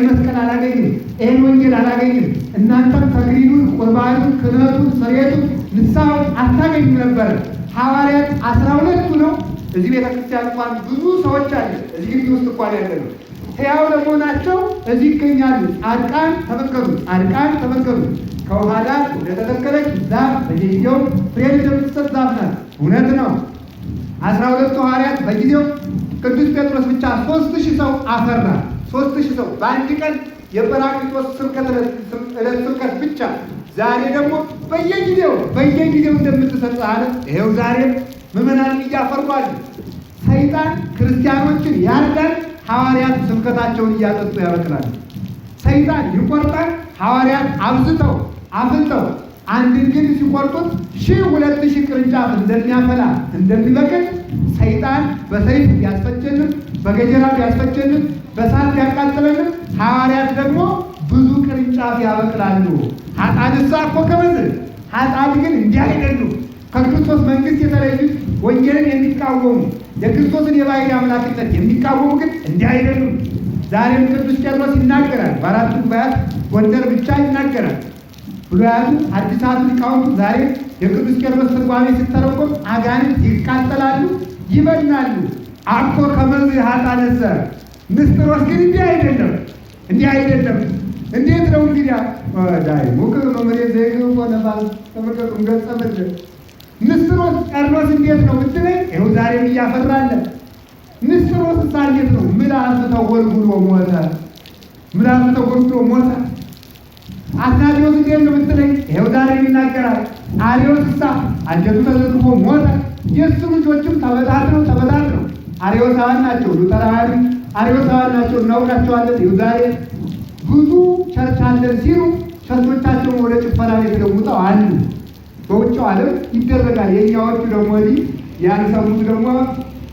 Speaker 2: መስቀል አላገኝም፣ ይህን ወንጌል አላገኝም። እናንተም ተክሊሉን፣ ቁርባኑን፣ ክህነቱን፣ ስርየቱን፣ ንስሐውን አታገኙም ነበረ። ሐዋርያት 12ቱ ነው። እዚህ ቤተክርስቲያን እንኳን ብዙ ሰዎች አለ። እዚህ ግቢ ውስጥ እንኳን ያለ ነው። ሕያው ለመሆናቸው እዚህ ይገኛሉ። ጻድቃን ተመልከቱ፣ ጻድቃን ተመልከቱ። ከውሃ ዳር እንደተተከለች ዛፍ በየጊዜው ፍሬ እንደምትሰጥ ዛፍ ናት። እውነት ነው። 12ቱ ሐዋርያት በጊዜው ቅዱስ ጴጥሮስ ብቻ 3000 ሰው አፈራ። 3000 ሰው በአንድ ቀን የጰራቅሊጦስ ዕለት ስብከት ብቻ። ዛሬ ደግሞ በየጊዜው እንደምትሰጥ አለ። ይሄው ዛሬም ምዕመናንን እያፈርቋል። ሰይጣን ክርስቲያኖችን ያርዳል፣ ሐዋርያት ስብከታቸውን እያጠጡ ያበቅላል። ሰይጣን ይቆርጣል፣ ሐዋርያት አብዝተው አፍልተው አንድን ግን ሲቆርጡት 1000-2000 ቅርንጫፍ እንደሚያፈላ እንደሚበቅል ሰይጣን በሰይፍ ቢያስፈጀንም፣ በገጀራ ቢያስፈጀንም፣ በሳት ቢያቃጥለንም ሐዋርያት ደግሞ ብዙ ቅርንጫፍ ያበቅላሉ። ኃጥአንሰ አፎ ከመዝ ኃጥአን ግን እንዲህ አይደሉም። ከክርስቶስ መንግሥት የተለዩት ወንጌልን የሚቃወሙ የክርስቶስን የባሕርይ አምላክነት የሚቃወሙ ግን እንዲህ አይደሉም። ዛሬም ቅዱስ ቄርሎስ ይናገራል። በአራቱ ጉባኤያት ጎንደር ብቻ ይናገራል። ብሉያቱ አዲሳቱ ሊቃውንቱ ዛሬ የቅዱስ ቄርሎስ ትርጓሜ ሲተረጎም አጋንንት ይቃጠላሉ፣ ይበናሉ። አኮ ከመዝ ሀጣነሰ ንስጥሮስ ግን እንዲህ አይደለም፣ እንዲህ አይደለም። እንዴት ነው እንግዲያ ዳይ ሙክር መምሬ ዘይግ ሆነባል ተመከሩ ገጸ ምድር ንስጥሮስ ቄርሎስ እንዴት ነው ብትለኝ፣ ይኸው ዛሬም እያፈራለ። ንስጥሮስ እሳ እንዴት ነው? ምላሱ ተጎልጉሎ ሞተ፣ ምላሱ ተጎልጉሎ ሞተ። አትናቴዎስ እንዴት ነው ብትለኝ፣ ይኸው ዛሬም ይናገራል። አርዮስ እሳ አንጀቱ ተዘርግፎ ሞተ። የእሱ ልጆችም ተበታትነው አርዮሳውያን ናቸው። ሉተራውያን አርዮሳውያን ናቸው፣ እናውቃቸዋለን። ይኸው ዛሬ ብዙ ቸርች አለን ሲሉ ቸርቾቻቸውን ወደ ጭፈራ ቤት ለውጠው አሉ። በውጭው ዓለም ይደረጋል። የእኛዎቹ ደግሞ ያልሰሙት ደግሞ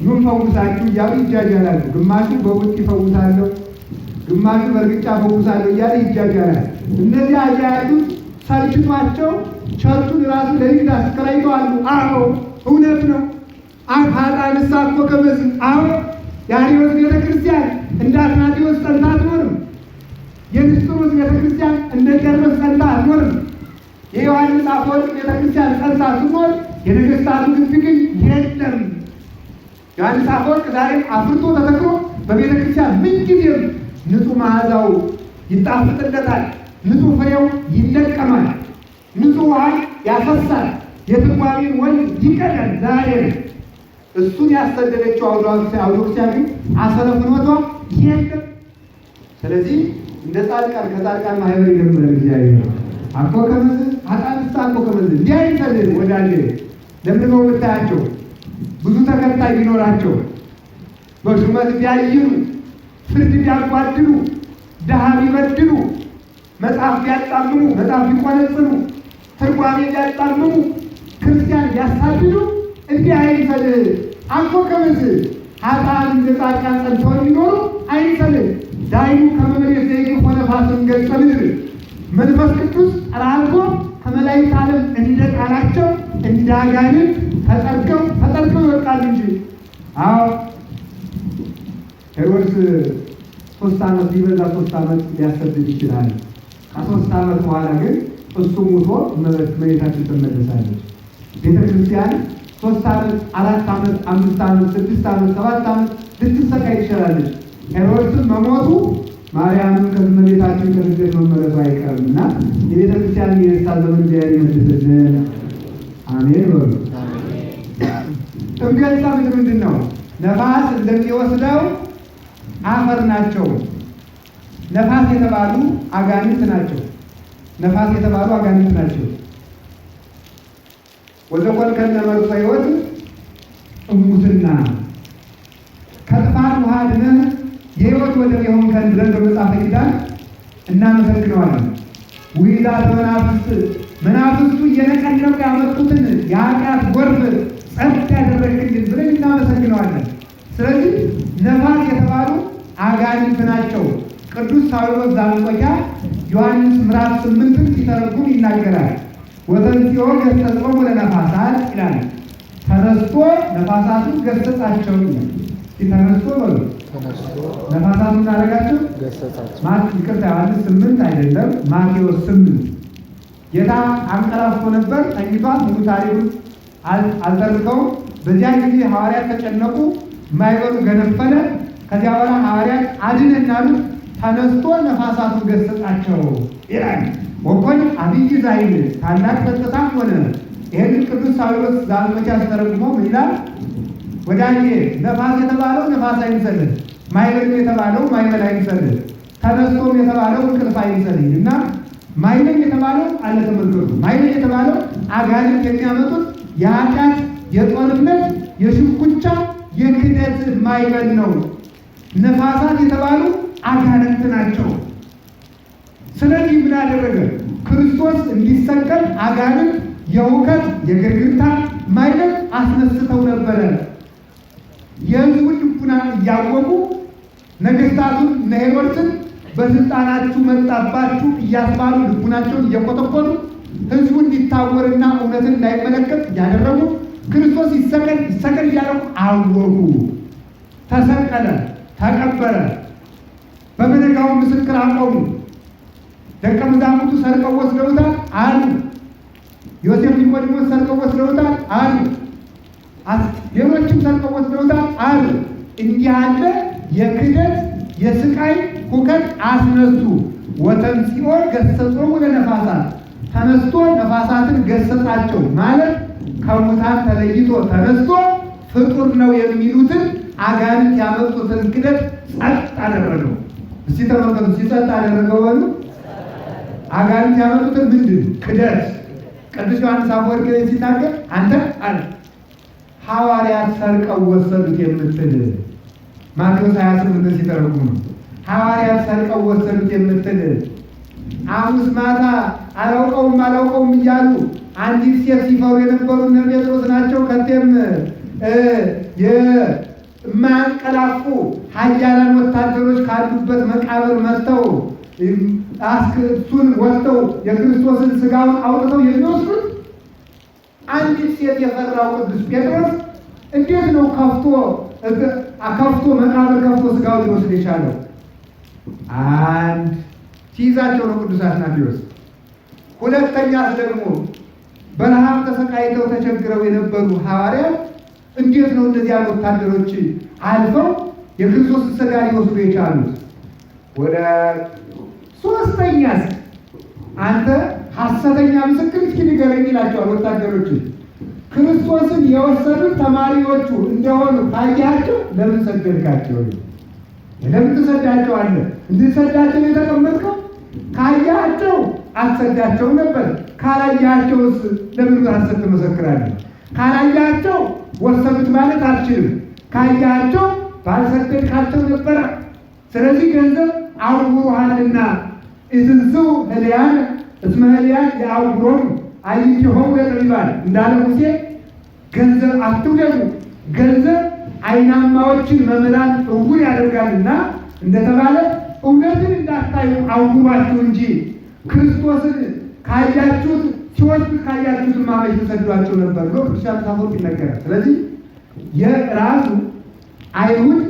Speaker 2: ምን ፈውሳችሁ እያሉ ይጃጃላሉ። ግማሹ በውጭ ይፈውሳለሁ፣ ግማሹ በእርግጫ ፈውሳለሁ እያለ ይጃጃላል። እነዚህ አያያዙት ሰልችቷቸው ቸርቹን ራሱ ለንግድ አስከራይተዋሉ። አዎ እውነት ነው። ሀጣንሳ እኮ ከመዝ አዎ የአርዮስ ቤተ ክርስቲያን እንደ አትናቴዎስ ጸንታ አትኖርም። የንስጥሮስ ቤተ ክርስቲያን እንደ ቄርሎስ ጸንታ አትኖርም። የዮሐንስ አፈወርቅ ቤተ ክርስቲያን ጸንታ ስትኖር የነገስታቱ ግቢ ግን የለም። ዮሐንስ አፈወርቅ ዛሬም አፍርቶ ተተክሎ በቤተ ክርስቲያን ምንጊዜም ንጹሕ መዓዛው ይጣፍጥለታል፣ ንጹሕ ፍሬው ይለቀማል፣ ንጹሕ ውሃ ያፈሳል፣ የትርጓሜን ወንዝ ይቀዳል። ዛሬም እሱን ያሰደደችው አውዶክሲያ ግን አሰረ ፍኖቷ የለም። ስለዚህ እንደ ጻድቃን ከጻድቃን ማህበር ይጀምራል። እግዚአብሔር አኮ ከመዝ ሀጣንሳ አኮ ከመዝ እንዲህ አይነት ወዳጄ ለምን ነው የምታያቸው? ብዙ ተከታይ ቢኖራቸው በሹመት ቢያይሩ፣ ፍርድ ቢያጓድሉ፣ ድሃ ቢበድሉ፣ መጽሐፍ ቢያጣምሙ፣ መጽሐፍ ቢቆነጽኑ፣ ትርጓሜ ቢያጣምሙ፣ ክርስቲያን ቢያሳድዱ እንዲህ አይንሰል። አኮ ከመዝ ሀጣን እንደ ጻድቃን ጸንተው የሚኖሩ አይንሰል። ዳይሙ ከመመሬት ዘይግ ሆነ ፋስን ገጸ ምድር መንፈስ ቅዱስ ጠራርጎ ከመላእክት ዓለም እንደ ቃላቸው እንደ አጋንንት ተጠርገው ይወጣሉ እንጂ። አዎ ሄሮድስ 3 ዓመት ቢበዛ 3 ዓመት ሊያሰድድ ይችላል። ከ3 ዓመት በኋላ ግን እሱ ሙቶ እመቤታችን ትመለሳለች። ቤተ ክርስቲያን 3 ዓመት፣ 4 ዓመት፣ 5 ዓመት፣ 6 ዓመት፣ 7 ዓመት ልትሰቃይ ትችላለች። ሄሮድስን መሞቱ ማርያምን ከእመቤታችን ከስደት መመለሱ አይቀርም እና የቤተ ክርስቲያን የደስታ ዘመን እግዚአብሔር ይመልስልን። አሜን በሉ። እምገጸ ምድር ምንድን ነው? ነፋስ እንደሚወስደው አፈር ናቸው። ነፋስ የተባሉ አጋንንት ናቸው። ነፋስ የተባሉ አጋንንት ናቸው። ወዘቆል ከነመርፈ ሕይወት እሙትና ከጥፋት ውሃ ድነህ የሕይወት ወደብ የሆንከን ብለን በመጽሐፈ ኪዳን እናመሰግነዋለን። ውይዛተ መናፍስቱ እየነቀነቁ ያመጡትን የኃጢአት ጎርፍ ጸጥ ያደረግልን ብለን እናመሰግነዋለን። ስለዚህ ነፋስ የተባሉ አጋንንት ናቸው። ቅዱስ ሳዊሮስ ዘአንጾኪያ ዮሐንስ ምዕራፍ 8 ሲተረጉም ይናገራል። ወተንሥኦ ገሠጾሙ ለነፋሳት ይላል። ተነስቶ ነፋሳቱን ገሰጻቸው ይላል። ተነስቶ በሉ ነፋሳቱን እናደረጋቸው ገሰጻቸው። ይቅርታ ዮሐንስ 8 አይደለም ማቴዎስ 8። ጌታ አንቀላፍቶ ነበር፣ ተኝቷል። ሙሉ ታሪኩን አልተርከውም። በዚያ ጊዜ ሐዋርያት ተጨነቁ፣ የማይበሉ ገነፈለ። ከዚያ በኋላ ሐዋርያት አድነን አሉት። ተነስቶ ነፋሳቱን ገሰጻቸው ይላል። ወኮን አብይ ዛይል ታላቅ ጸጥታም ሆነ። ይህንን ቅዱስ ሳዊሮስ ዘአንጾኪያ ተረጉሞ ምን ይላል? ወዳጄ ነፋስ የተባለው ነፋስ አይምሰልህ፣ ማይበል የተባለው ማይበል አይምሰልህ፣ ተነስቶም የተባለው እንቅልፍ አይምሰልህ እና ማይበል የተባለው አለ ተመልከቱ። ማይበል የተባለው አጋንንት የሚያመጡት የኃጢአት፣ የጦርነት፣ የሽኩቻ፣ የክደት ማይበል ነው። ነፋሳት የተባሉ አጋንንት ናቸው። ስለዚህ ምን አደረገ? ክርስቶስ እንዲሰቀል አጋንንት የሁከት የግርግርታ ማይበል አስነስተው ነበረ። የሕዝቡን ልቡና እያወቁ ነገስታቱን እነ ሄሮድስን በስልጣናችሁ መጣባችሁ እያስባሉ ልቡናቸውን እየቆጠቆጡ ሕዝቡ እንዲታወርና እውነትን እንዳይመለከት እያደረጉ ክርስቶስ ይሰቀል እያደረጉ አወቁ። ተሰቀለ፣ ተቀበረ። በመነጋው ምስክር አቆሙ። ደቀ መዛሙርቱ ሰርቀው ወስደውታል አሉ። ዮሴፍ ኒቆዲሞስ ሰርቀው ወስደውታል አሉ። ሌሎችም ሰርቀው ወስደውታል አሉ። እንዲህ ያለ የክደት የስቃይ ሁከት አስነሱ። ወተንሥኦ ገሠጾሙ ለነፋሳት ተነስቶ ነፋሳትን ገሰጻቸው ማለት ከሙታን ተለይቶ ተነስቶ ፍጡር ነው የሚሉትን አጋንንት ያመጡትን ክደት ጸጥ አደረገው። እስቲ ተመልከቱ፣ ሲጸጥ አደረገው በሉ። አጋንንት ያመጡትን ምንድን ክደት። ቅዱስ ዮሐንስ አፈወርቅ ሲናገር አንተ አለ ሐዋርያት ሰርቀው ወሰዱት የምትል ማቴዎስ 28 ሲተረጉም ነው። ሐዋርያት ሰርቀው ወሰዱት የምትል ሐሙስ ማታ አላውቀውም እያሉ አንዲት ሴት ሲፈሩ የነበሩ እነ ጴጥሮስ ናቸው። ከቴም የማያንቀላፉ ኃያላን ወታደሮች ካሉበት መቃብር መጥተው እሱን ወጥተው የክርስቶስን ሥጋውን አውጥተው የሚወስዱት አንዲት ሴት የፈራው ቅዱስ ጴጥሮስ እንዴት ነው ከፍቶ መቃብር ከፍቶ ሥጋውን ሊወስድ የቻለው? አንድ ሲይዛቸው ነው ቅዱስ አትናቴዎስ። ሁለተኛስ ደግሞ በረሃብ ተሰቃይተው ተቸግረው የነበሩ ሐዋርያት እንዴት ነው እንደዚያ ወታደሮች አልፈው የክርስቶስን ሥጋ ሊወስዱ የቻሉት? ወደ ሶስተኛስ አንተ ሐሰተኛ ምስክር እስኪ ንገረኝ ይላቸዋል ወታደሮች። ክርስቶስን የወሰዱት ተማሪዎቹ እንደሆኑ ካያቸው ለምን ሰደድካቸው? ለምን ትሰዳቸዋለህ? እንድትሰዳቸው የተቀመጥከው ካያቸው አትሰዳቸው ነበር። ካላያቸውስ ለምን ሐሰት ትመሰክራለህ? ካላያቸው ወሰዱት ማለት አትችልም። ካያቸው ባልሰደድካቸው ነበረ። ስለዚህ ገንዘብ አውግሮሃልና ኢትንሥኡ ህልያን እስመ ህልያን የአውግሮሙ አይንቲሆሙ ለጠቢባን እንዳለ ሙሴ ገንዘብ አትውደዱ፣ ገንዘብ አይናማዎችን መምህራን ዕውር ያደርጋልና እንደተባለ እውነትን እንዳታዩ አውግሯችሁ እንጂ ክርስቶስን ካያችሁት ሲወስዱት ካያችሁት ማመጅ ተሰዷቸው ነበር ብሎ ቅዱስ አፈወርቅ ይነገራል። ስለዚህ የራሱ አይሁድ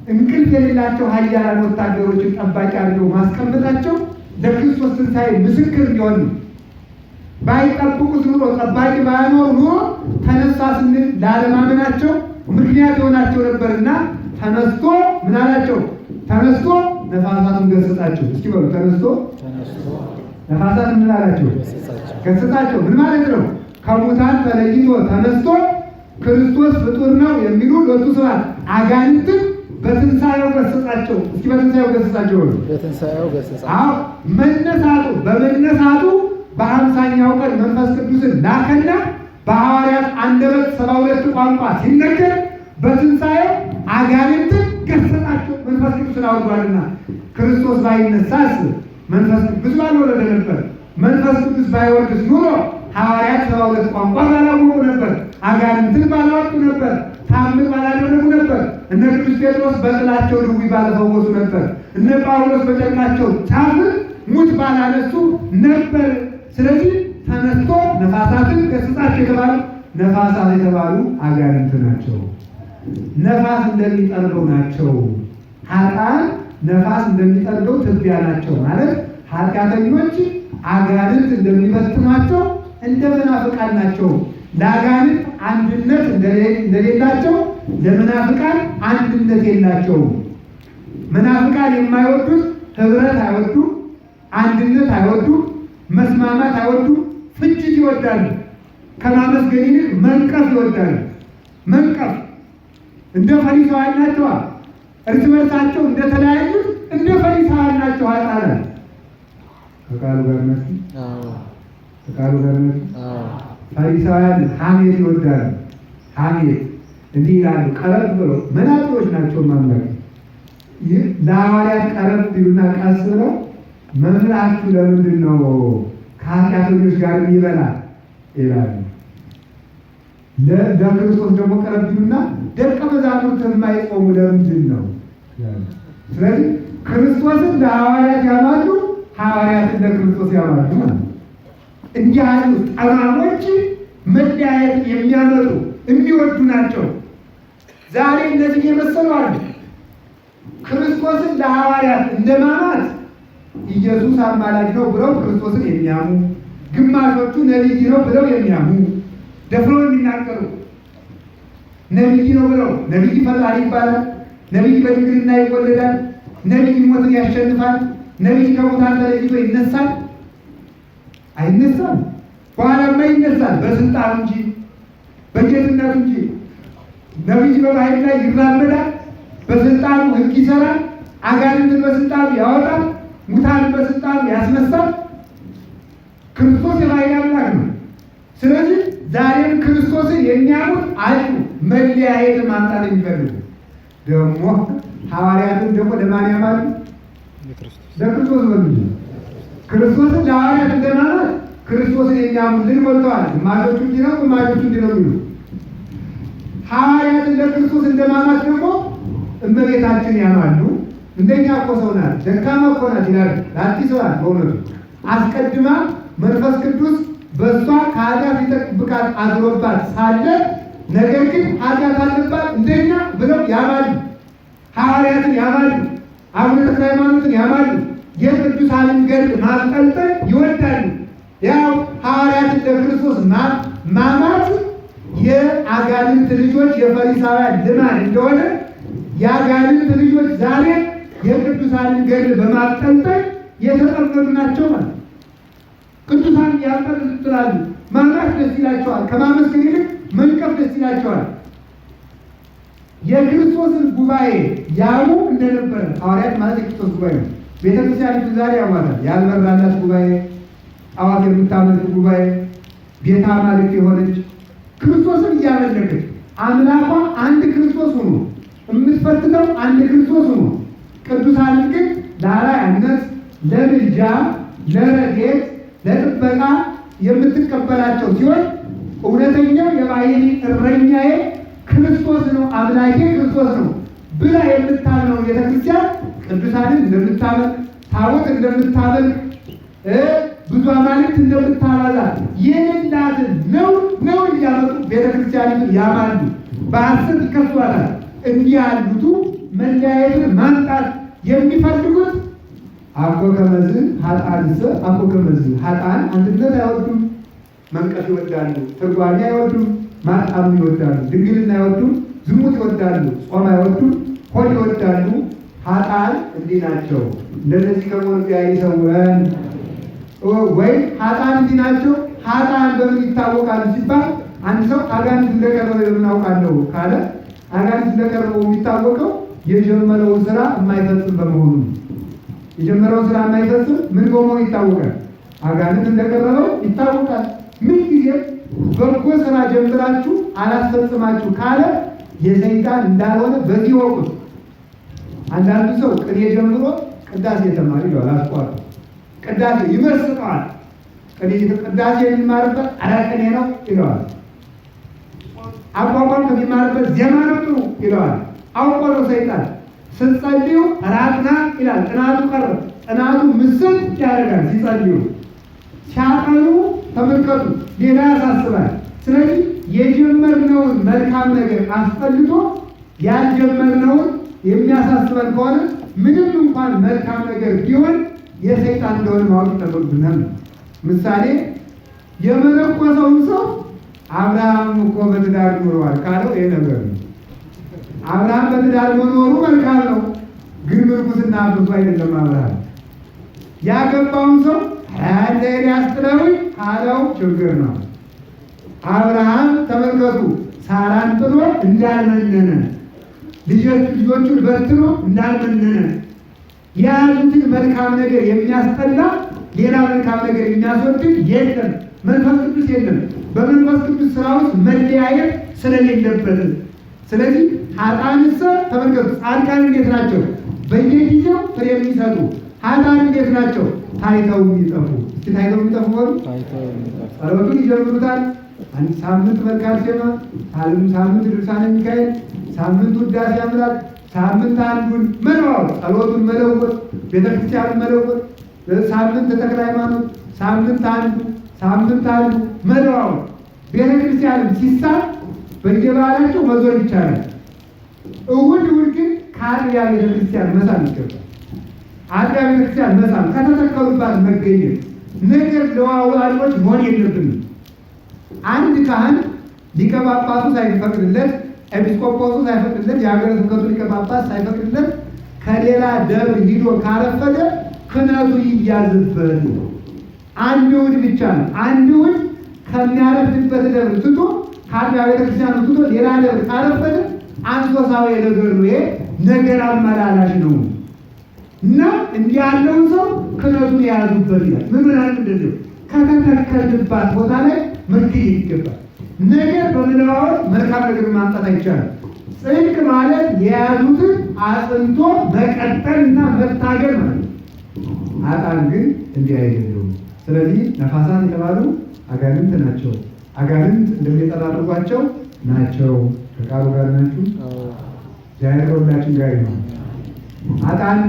Speaker 2: እንቅልፍ የሌላቸው ኃያላን ወታደሮችን ጠባቂ አድርገው ማስቀመጣቸው ለክርስቶስ ትንሣኤ ምስክር እንዲሆን ነው። ባይጠብቁት ኑሮ ጠባቂ ባያኖር ኑሮ ተነሳ ስንል ላለማመናቸው ምክንያት የሆናቸው ነበርና ተነስቶ ምን አላቸው? ተነስቶ ነፋሳቱን ገሰጻቸው። እስኪ በሉ ተነስቶ ነፋሳት ምን አላቸው? ገሰጻቸው። ምን ማለት ነው? ከሙታን ተለይቶ ተነስቶ ክርስቶስ ፍጡር ነው የሚሉ ሎቱ ስብሐት አጋንንትን በትንሣኤው ገሰጻቸው። እስኪ በትንሣኤው ገሰጻቸው ነው።
Speaker 3: በትንሣኤው ገሰጻቸው።
Speaker 2: አዎ በመነሳቱ በ50ኛው ቀን መንፈስ ቅዱስን ላከና በሐዋርያት አንደበት 72 ቋንቋ ሲነገር በትንሣኤው አጋንንትን ገሰጻቸው። መንፈስ ቅዱስን አውርዷልና ክርስቶስ ባይነሳስ መንፈስ ቅዱስ ባልወረደ ነበር። መንፈስ ቅዱስ ባይወርድስ ኑሮ ሐዋርያት 72 ቋንቋ ባላወቁ ነበር። አጋንንትን ባላወጡ ነበር። ታምር ባላደረጉ ነበር። እነ ቅዱስ ጴጥሮስ በጥላቸው ድውይ ባልፈወሱ ነበር። እነ ጳውሎስ በጨርቃቸው ጫፍ ሙት ባላነሱ ነበር። ስለዚህ ተነስቶ ነፋሳትን ገሰጻቸው የተባሉ ነፋሳት የተባሉ አጋንንት ናቸው። ነፋስ እንደሚጠርገው ናቸው። ኃጥአን ነፋስ እንደሚጠርገው ትቢያ ናቸው ማለት ኃጢአተኞች አጋንንት እንደሚበትኗቸው እንደ መናፍቃን ናቸው። ለአጋንንት አንድነት እንደሌላቸው ለመናፍቃን አንድነት የላቸውም። መናፍቃን የማይወዱት ህብረት አይወዱም፣ አንድነት አይወዱም፣ መስማማት አይወዱም፣ ፍጅት ይወዳሉ። ከማመስገን ይልቅ መንቀፍ ይወዳሉ። መንቀፍ እንደ ፈሪሳውያን ናቸው። እርስ በርሳቸው እንደተለያዩት እንደ ፈሪሳውያን ናቸው። ኃጥአን ከቃሉ ጋር ነው። ከቃሉ ጋር ነው። ፈሪሳውያን ሐሜት ይወዳሉ። ሐሜት እንዲህ ይላሉ፣ ቀረብ ብለው መናጢዎች ናቸው። ማምላክ ይህ ለሐዋርያት ቀረብ ቢሉና ቀስ ብለው መምህራችሁ ለምንድን ነው ከኃጢአተኞች ጋር የሚበላ ይላሉ። ለክርስቶስ ደግሞ ቀረብ ቢሉና ደቀ መዛሙርት የማይጾሙ ለምንድን ነው? ስለዚህ ክርስቶስን ለሐዋርያት ያማሉ፣ ሐዋርያትን ለክርስቶስ ያማሉ ማለት እንዲህ ያሉ ጠማሞች መለያየት የሚያመጡ የሚወዱ ናቸው። ዛሬ እነዚህ የመሰሉ አሉ። ክርስቶስን ለሐዋርያት እንደማማት ኢየሱስ አማላጅ ነው ብለው ክርስቶስን የሚያሙ፣ ግማሾቹ ነቢይ ነው ብለው የሚያሙ ደፍረው የሚናገሩ ነቢይ ነው ብለው ነቢይ ፈጣሪ ይባላል፣ ነቢይ በድንግልና ይወለዳል፣ ነቢይ ሞትን ያሸንፋል፣ ነቢይ ከሙታን ተለይቶ ይነሳል። አይነሳም። በኋላማ ይነሳል፣ በስልጣኑ እንጂ በጌትነቱ እንጂ። ነቢይ በባህር ላይ ይራመዳል፣ በስልጣኑ ሕግ ይሰራል፣ አጋንንትን በስልጣኑ ያወጣል፣ ሙታንን በስልጣኑ ያስነሳል። ክርስቶስ የባህር አምላክ ነው። ስለዚህ ዛሬም ክርስቶስን የሚያሙት አሉ። መለያየት ማምጣት የሚፈልጉ ደግሞ ሐዋርያትን ደግሞ ለማን ያማሉ? ለክርስቶስ ወንድ ክርስቶስን ለሐዋርያት እንደማለት ክርስቶስን የሚያሙልን ሞልተዋል። ግማሾቹ እንዲህ ነው፣ ግማሾቹ እንዲህ ነው የሚሉ ሐዋርያትን ለክርስቶስ እንደማማት ደግሞ እመቤታችን ያማሉ። እንደኛ እኮ ሰው ናት፣ ደካማ እኮ ናት ይላል ለአዲስ ሰው በእውነቱ አስቀድማ መንፈስ ቅዱስ በእሷ ከኃጢአት ሊጠብቃት አድሮባት ሳለ ነገር ግን ኃጢአት አለባት እንደኛ ብለው ያማሉ። ሐዋርያትን ያማሉ፣ አቡነ ተክለ ሃይማኖትን ያማሉ። የቅዱሳንን ገድል ማስቀጠል ይወዳሉ። ያው ሐዋርያትን ለክርስቶስ ማማት የአጋንንት ልጆች የፈሪሳውያን ልማድ እንደሆነ የአጋንንት ልጆች ዛሬ የቅዱሳንን ገድል በማስቀጠል የተጠመዱ ናቸው ማለት። ቅዱሳን ያስቀጥላሉ። ማማት ደስ ይላቸዋል። ከማመስገን ይልቅ መንቀፍ ደስ ይላቸዋል። የክርስቶስን ጉባኤ ያሙ እንደነበረ ሐዋርያት ማለት የክርስቶስ ጉባኤ ነው። ቤተክርስቲያኒቱ ዛሬ ያሟታል። ያልበራላት ጉባኤ፣ ጣዖት የምታመልክ ጉባኤ፣ ቤተ አማልክት የሆነች ክርስቶስን እያመለከች አምላኳ አንድ ክርስቶስ ሆኖ የምትፈትነው አንድ ክርስቶስ ሆኖ ቅዱሳንን ግን ለአርአያነት፣ ለምልጃ፣ ለረድኤት፣ ለጥበቃ የምትቀበላቸው ሲሆን እውነተኛው የባሕርይ እረኛዬ ክርስቶስ ነው፣ አምላኬ ክርስቶስ ነው ብላ የምታምነው ቤተክርስቲያን ቅዱሳንን እንደምታመልክ፣ ታቦት እንደምታመልክ፣ ብዙ አማልክት እንደምታባዛ የሌላትን ነው እያመጡ ቤተክርስቲያኒቱን ያማሉ፣ በሐሰት ይከሷታል። እንዲህ ያሉቱ መለያየትን ማምጣት የሚፈልጉት አኮ ከመዝ ኃጥአንሰ አኮ ከመዝ ኃጥአን አንድነት አይወዱም፣ መንቀፍ ይወዳሉ፣ ትርጓሜ አይወዱም፣ ማጣም ይወዳሉ፣ ድንግልና አይወዱም፣ ዝሙት ይወዳሉ፣ ጾም አይወዱም፣ ሆድ ይወዳሉ። ኃጥአን እንዲህ ናቸው። እንደነዚህ ከመሆኑ ያይሰወን ወይ ኃጥአን እንዲህ ናቸው። ኃጥአን በምን ይታወቃሉ ሲባል አንድ ሰው አጋንንት እንደቀረበ የምናውቃለሁ ካለ አጋንንት እንደቀረበው የሚታወቀው የጀመረውን ስራ የማይፈጽም በመሆኑ የጀመረውን ስራ የማይፈጽም ምን በመሆኑ ይታወቃል? አጋንንት እንደቀረበው ይታወቃል። ምን ጊዜም በጎ ስራ ጀምራችሁ አላስፈጽማችሁ ካለ የሰይጣን እንዳልሆነ በዚህ ወቁት። አንዳንዱ ሰው ቅኔ ጀምሮ ቅዳሴ ተማሪ ይለዋል፣ አስቋርጦ ቅዳሴ ይመስጠዋል። ቅዳሴ የሚማርበት ቅኔ ነው ይለዋል። አቋቋም ከሚማርበት ዜማ ነው ጥሩ ይለዋል። አውቆ ነው ሰይጣን። ስትጸልዩ ራትና ይላል። ጥናቱ ቀረ። ጥናቱ ምስል ያደርጋል። ሲጸልዩ ሲያጠኑ ተመልከቱ፣ ሌላ ያሳስባል። ስለዚህ የጀመርነውን መልካም ነገር አስጠልቶ ያልጀመርነውን የሚያሳስበን ከሆነ ምንም እንኳን መልካም ነገር ቢሆን የሰይጣን እንደሆነ ማወቅ ይጠበቅብናል። ምሳሌ የመነኮሰውን ሰው አብርሃም እኮ በትዳር ኖረዋል ካለው ይሄ ነገር ነው። አብርሃም በትዳር መኖሩ መልካም ነው፣ ግን ምርኩስና አብቶ አይደለም። አብርሃም ያገባውን ሰው ኤልያስ ጥለውኝ ካለው ችግር ነው። አብርሃም ተመልከቱ፣ ሳራን ጥሎ እንዳልመነነ፣ ልጆቹን በትኖ እንዳልመነነ፣ የያዙትን መልካም ነገር የሚያስጠላ ሌላ መልካም ነገር የሚያስወድድ የለም። መንፈስ ቅዱስ የለም። በመንፈስ ቅዱስ ስራ ውስጥ መለያየት ስለሌለበት፣ ስለዚህ ኃጥአንሰ ተመልከቱ፣ ጻድቃን እንዴት ናቸው? በየጊዜው ፍሬ የሚሰጡ። ኃጥአን እንዴት ናቸው? ታይተው የሚጠፉ። እስኪ ታይተው የሚጠፉ ሆኑ። ጸሎቱን ይጀምሩታል። አንድ ሳምንት መልክአ ዜማ፣ ሳምንት ድርሳነ ሚካኤል፣ ሳምንት ውዳሴ አምላክ፣ ሳምንት አንዱን መለዋወጥ፣ ጸሎቱን መለወጥ፣ ቤተክርስቲያኑን መለወጥ፣ ሳምንት ተክለ ሃይማኖት፣ ሳምንት አንዱ መለዋወጥ። ቤተክርስቲያንም ሲሳል በየበዓላቸው መዞር ይቻላል። እሑድ ግን ከአጥቢያ ቤተክርስቲያን መሳም ይገባል። አጥቢያ ቤተክርስቲያን መሳም ከተተከሉባት መገኘት ነገር ለዋዋሎች መሆን የለብንም። አንድ ካህን ሊቀ ጳጳሱ ሳይፈቅድለት፣ ኤጲስቆጶሱ ሳይፈቅድለት፣ የሀገረ ስብከቱ ሊቀ ጳጳስ ሳይፈቅድለት ከሌላ ደብር ሂዶ ካረፈደ ክህነቱ ይያዝበት። አንድ እሑድ ብቻ ነው። አንድ እሑድ ከሚያረፍድበት ደብር ትቶ ከአጥቢያ ቤተክርስቲያኑ ትቶ ሌላ ደብር ካረፈደ አንሶሳዊ ነገር ነው። ይሄ ነገር አመላላሽ ነው እና እንዲህ ያለውን ሰው ክህነቱን የያዙበት ይላል። ምን ምናምን እንደዚህ ከተተከልባት ቦታ ላይ መገኘት ይገባል። ነገር በመለዋወጥ መልካም ነገር ማምጣት አይቻልም። ጽድቅ ማለት የያዙትን አጽንቶ መቀጠልና መታገል ማለት ነው። ኃጥአን ግን እንዲህ አይደሉም። ስለዚህ ነፋሳት የተባሉ አጋንንት ናቸው። አጋንንት እንደሚጠራርጓቸው ናቸው። ከቃሉ ጋር ናችሁ። እግዚአብሔር ሁላችን ጋር ነው። ኃጥአን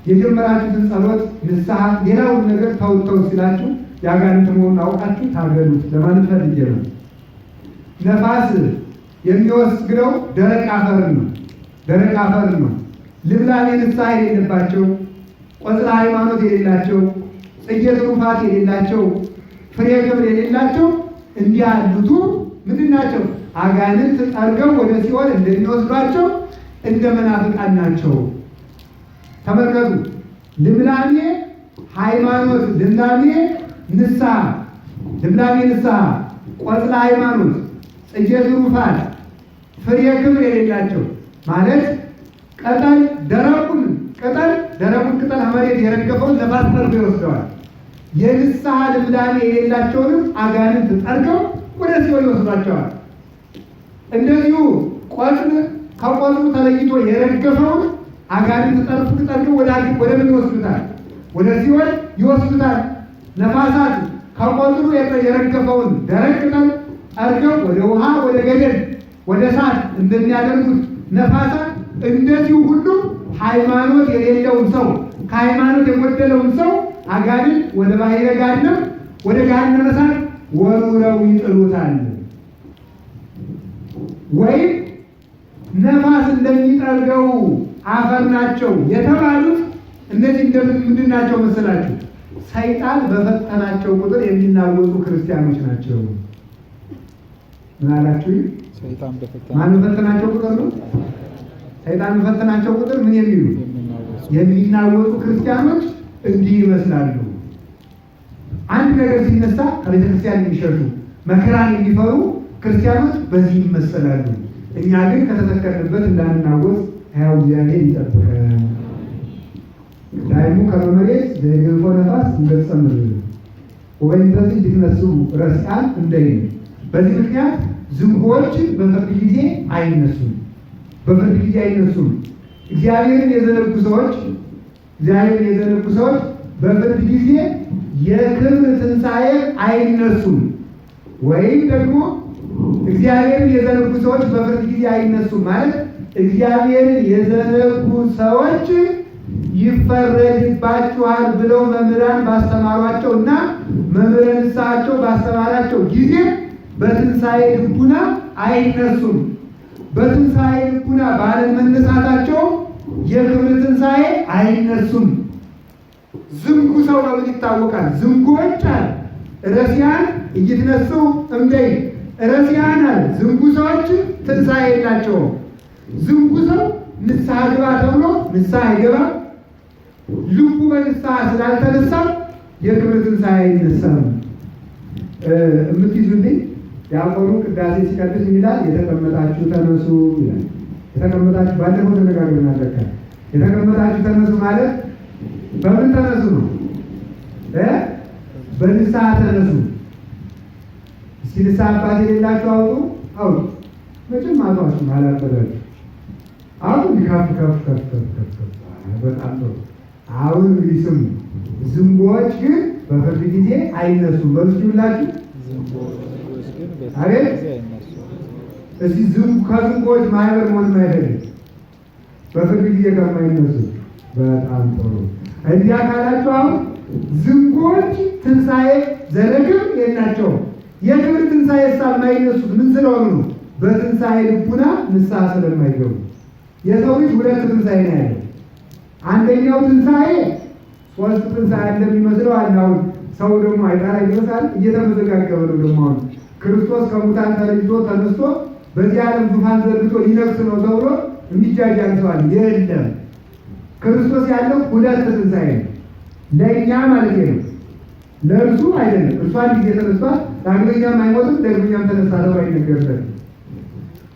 Speaker 2: የጀመራችሁትን ጸሎት፣ ንስሐ፣ ሌላውን ነገር ተውተው ሲላችሁ የአጋንንት መሆኑን አውቃችሁ ታገሉት ለማለት ፈልጌ ነው። ነፋስ የሚወስደው ደረቅ አፈርን ነው። ደረቅ አፈርን ነው። ልምላሜ ንስሐ የሌለባቸው፣ ቆጽለ ሃይማኖት የሌላቸው፣ ጽጌ ትሩፋት የሌላቸው፣ ፍሬ ክብር የሌላቸው እንዲህ ያሉቱ ምንድን ናቸው? አጋንንት ጠርገው ወደ ሲኦል እንደሚወስዷቸው እንደ መናፍቃን ናቸው። ተመልከቱ። ልምላሜ ሃይማኖት፣ ልምላሜ ንስሐ፣ ልምላሜ ንስሐ፣ ቆጽለ ሃይማኖት፣ ጽጌ ትሩፋት፣ ፍሬ ክብር የሌላቸው ማለት ቅጠል ደረቁን ቅጠል መሬት የረገፈውን ነፋስ ጠርጎ ይወስደዋል። የንስሐ ልምላሜ የሌላቸውንም አጋንንት ጠርገው ወደ ሲኦል ይወስዷቸዋል። እንደዚሁ ቆጽል ከቆጽሉ ተለይቶ የረገፈውን አጋንንት ጠርገው ወደ ምን ይወስዱታል? ወደ ሲኦል ይወስዱታል። ነፋሳት ከቆጽሉ የረገፈውን ደረቅ ቅጠል ጠርገው ወደ ውሃ፣ ወደ ገደል፣ ወደ እሳት እንደሚያደርጉት ነፋሳት እንደዚሁ ሁሉ ሃይማኖት የሌለውን ሰው፣ ከሃይማኖት የጎደለውን ሰው አጋንንት ወደ ባሕረ ገሃነም፣ ወደ ገሃነመ እሳት ወርውረው ይጥሉታል። ወይም ነፋስ እንደሚጠርገው አፈር ናቸው የተባሉት እነዚህ ምንድን ናቸው መሰላችሁ? ሰይጣን በፈተናቸው ቁጥር የሚናወጡ ክርስቲያኖች ናቸው። ምን አላችሁ? ማን በፈተናቸው ቁጥር ነው? ሰይጣን በፈተናቸው ቁጥር ምን የሚሉ የሚናወጡ ክርስቲያኖች እንዲህ ይመስላሉ። አንድ ነገር ሲነሳ ከቤተ ክርስቲያን የሚሸሹ መከራን የሚፈሩ ክርስቲያኖች በዚህ ይመሰላሉ። እኛ ግን ከተተከልንበት እንዳንናወጥ ሕያው እግዚአብሔር ይጠብቀን። ዳይሙ ከመመሬት ዘገፎ ነፋስ እንደጸምር ወበይንተዚ እንዲነሱ ረስቃን እንደይን። በዚህ ምክንያት ዝንጎች በፍርድ ጊዜ አይነሱም። በፍርድ ጊዜ አይነሱም። እግዚአብሔርን የዘነጉ ሰዎች በፍርድ ጊዜ የክብር ትንሣኤ አይነሱም። ወይም ደግሞ እግዚአብሔርን የዘነጉ ሰዎች በፍርድ ጊዜ አይነሱም ማለት እግዚአብሔርን የዘነጉ ሰዎች ይፈረድባችኋል ብለው መምህራን ባስተማሯቸው እና መምህረ ንስሐቸው ባስተማራቸው ጊዜ በትንሣኤ ልቡና አይነሱም። በትንሣኤ ልቡና ባለመነሳታቸው የክብር ትንሣኤ አይነሱም። ዝንጉ ሰው በምን ይታወቃል? ዝንጉዎች አለ ረሲያን እይትነሱ እምደይ ረሲያን አለ ዝንጉ ሰዎች ትንሣኤ የላቸውም። ዝንጉ ሰው ንስሐ ግባ ተብሎ ንስሐ አይገባም። ልቡ በንስሐ ስላልተነሳ የክብር ትንሣኤ አይነሳም። የምትይዙልኝ ዲያቆኑ ቅዳሴ ሲቀድስ ይላል የተቀመጣችሁ ተነሱ ይላል። የተቀመጣችሁ ባለፈው ተነጋግረናል። የተቀመጣችሁ ተነሱ ማለት በምን ተነሱ ነው? በንስሐ ተነሱ። እስኪ ንስሐ አባት የሌላችሁ አውጡ። መቼም አቷችሁ አላበላችሁ። አሁን ከፍ በጣም ጥሩ። አሁን እንግዲህ ስሙ። ዝንጎዎች ግን በፍርድ ጊዜ አይነሱም። በምስሉላችሁ አቤት። እስኪ ከዝንጎዎች ማህበር መሆንም አይደለም በፍርድ ጊዜ ከማይነሱ በጣም ጥሩ። እንዲያ ካላችሁ አሁን ዝንጎች ትንሣኤ ዘለግም የላቸውም። የክብር ትንሣኤ የማይነሱት ምን ስለሆኑ ነው? በትንሣኤ ልቡና ንስሐ ስለማይገቡ። የሰው ልጅ ሁለት ትንሣኤ ነው ያለው። አንደኛው ትንሣኤ ሶስት ትንሣኤ እንደሚመስለው አሁን ሰው ደግሞ አይጣላ ይመስላል እየተመዘጋገበ ነው። ደግሞ አሁን ክርስቶስ ከሙታን ተለይቶ ተነስቶ በዚህ ዓለም ዙፋን ዘርግቶ ሊነግስ ነው ተብሎ የሚጃጃል ሰዋል የለም። ክርስቶስ ያለው ሁለት ትንሣኤ ነው። ለእኛ ማለት ነው፣ ለእርሱ አይደለም። እርሱ አንድ ጊዜ ተነስቷል፣ ዳግመኛም አይሞትም፣ ዳግመኛም ተነሳ ተብሎ አይነገርለትም።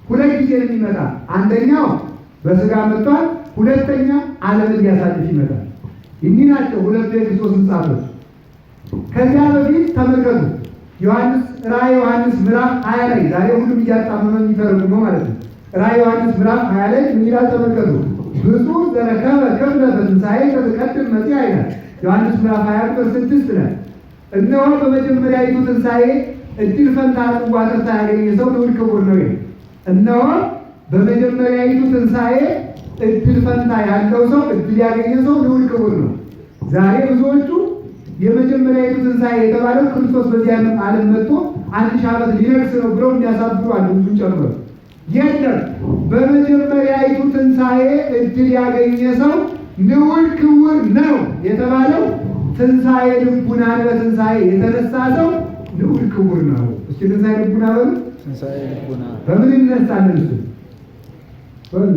Speaker 2: ሁለት ጊዜ ነው የሚመጣ። አንደኛው በስጋ መጥቷል፣ ሁለተኛ ዓለምን ሊያሳልፍ ይመጣል። እኒህ ናቸው ሁለቱ የክርስቶስ ምጽአቶች። ከዚያ በፊት ተመልከቱ ራዕየ ዮሐንስ ምዕራፍ 20 ላይ ዛሬ ሁሉም እያጣመመ የሚተረጉመው ማለት ነው። ራዕየ ዮሐንስ ምዕራፍ 20 ላይ ምን ይላል ተመልከቱ። ብፁዕ ዘረከበ ክፍለ በትንሣኤ ተቀድም መጽአ ይላል። ዮሐንስ ምዕራፍ 20 ቁጥር 6 ላይ እነሆ በመጀመሪያይቱ ትንሣኤ እድል ፈንታ ጽዋ ተርታ ያገኘ ሰው ልዑል ክቡር ነው ይላል። እነሆ በመጀመሪያይቱ ትንሣኤ እድል ፈንታ ያለው ሰው እድል ያገኘ ሰው ልዑል ክቡር ነው። ዛሬ ብዙዎቹ የመጀመሪያይቱ ትንሣኤ የተባለው ክርስቶስ በዚህ ዓለም መጥቶ 1000 ዓመት ሊነግስ ነው ብለው የሚያሳብዱ አሉ። ብዙ ጨምሮ የለም። በመጀመሪያይቱ ትንሣኤ እድል ያገኘ ሰው ልዑል ክቡር ነው የተባለው ትንሣኤ ልቡናን በትንሣኤ የተነሳ ሰው ልዑል ክቡር ነው። እስኪ ትንሣኤ ልቡና በሉ።
Speaker 3: ትንሣኤ ልቡና
Speaker 2: በምን ይነሳል? እሱ በሉ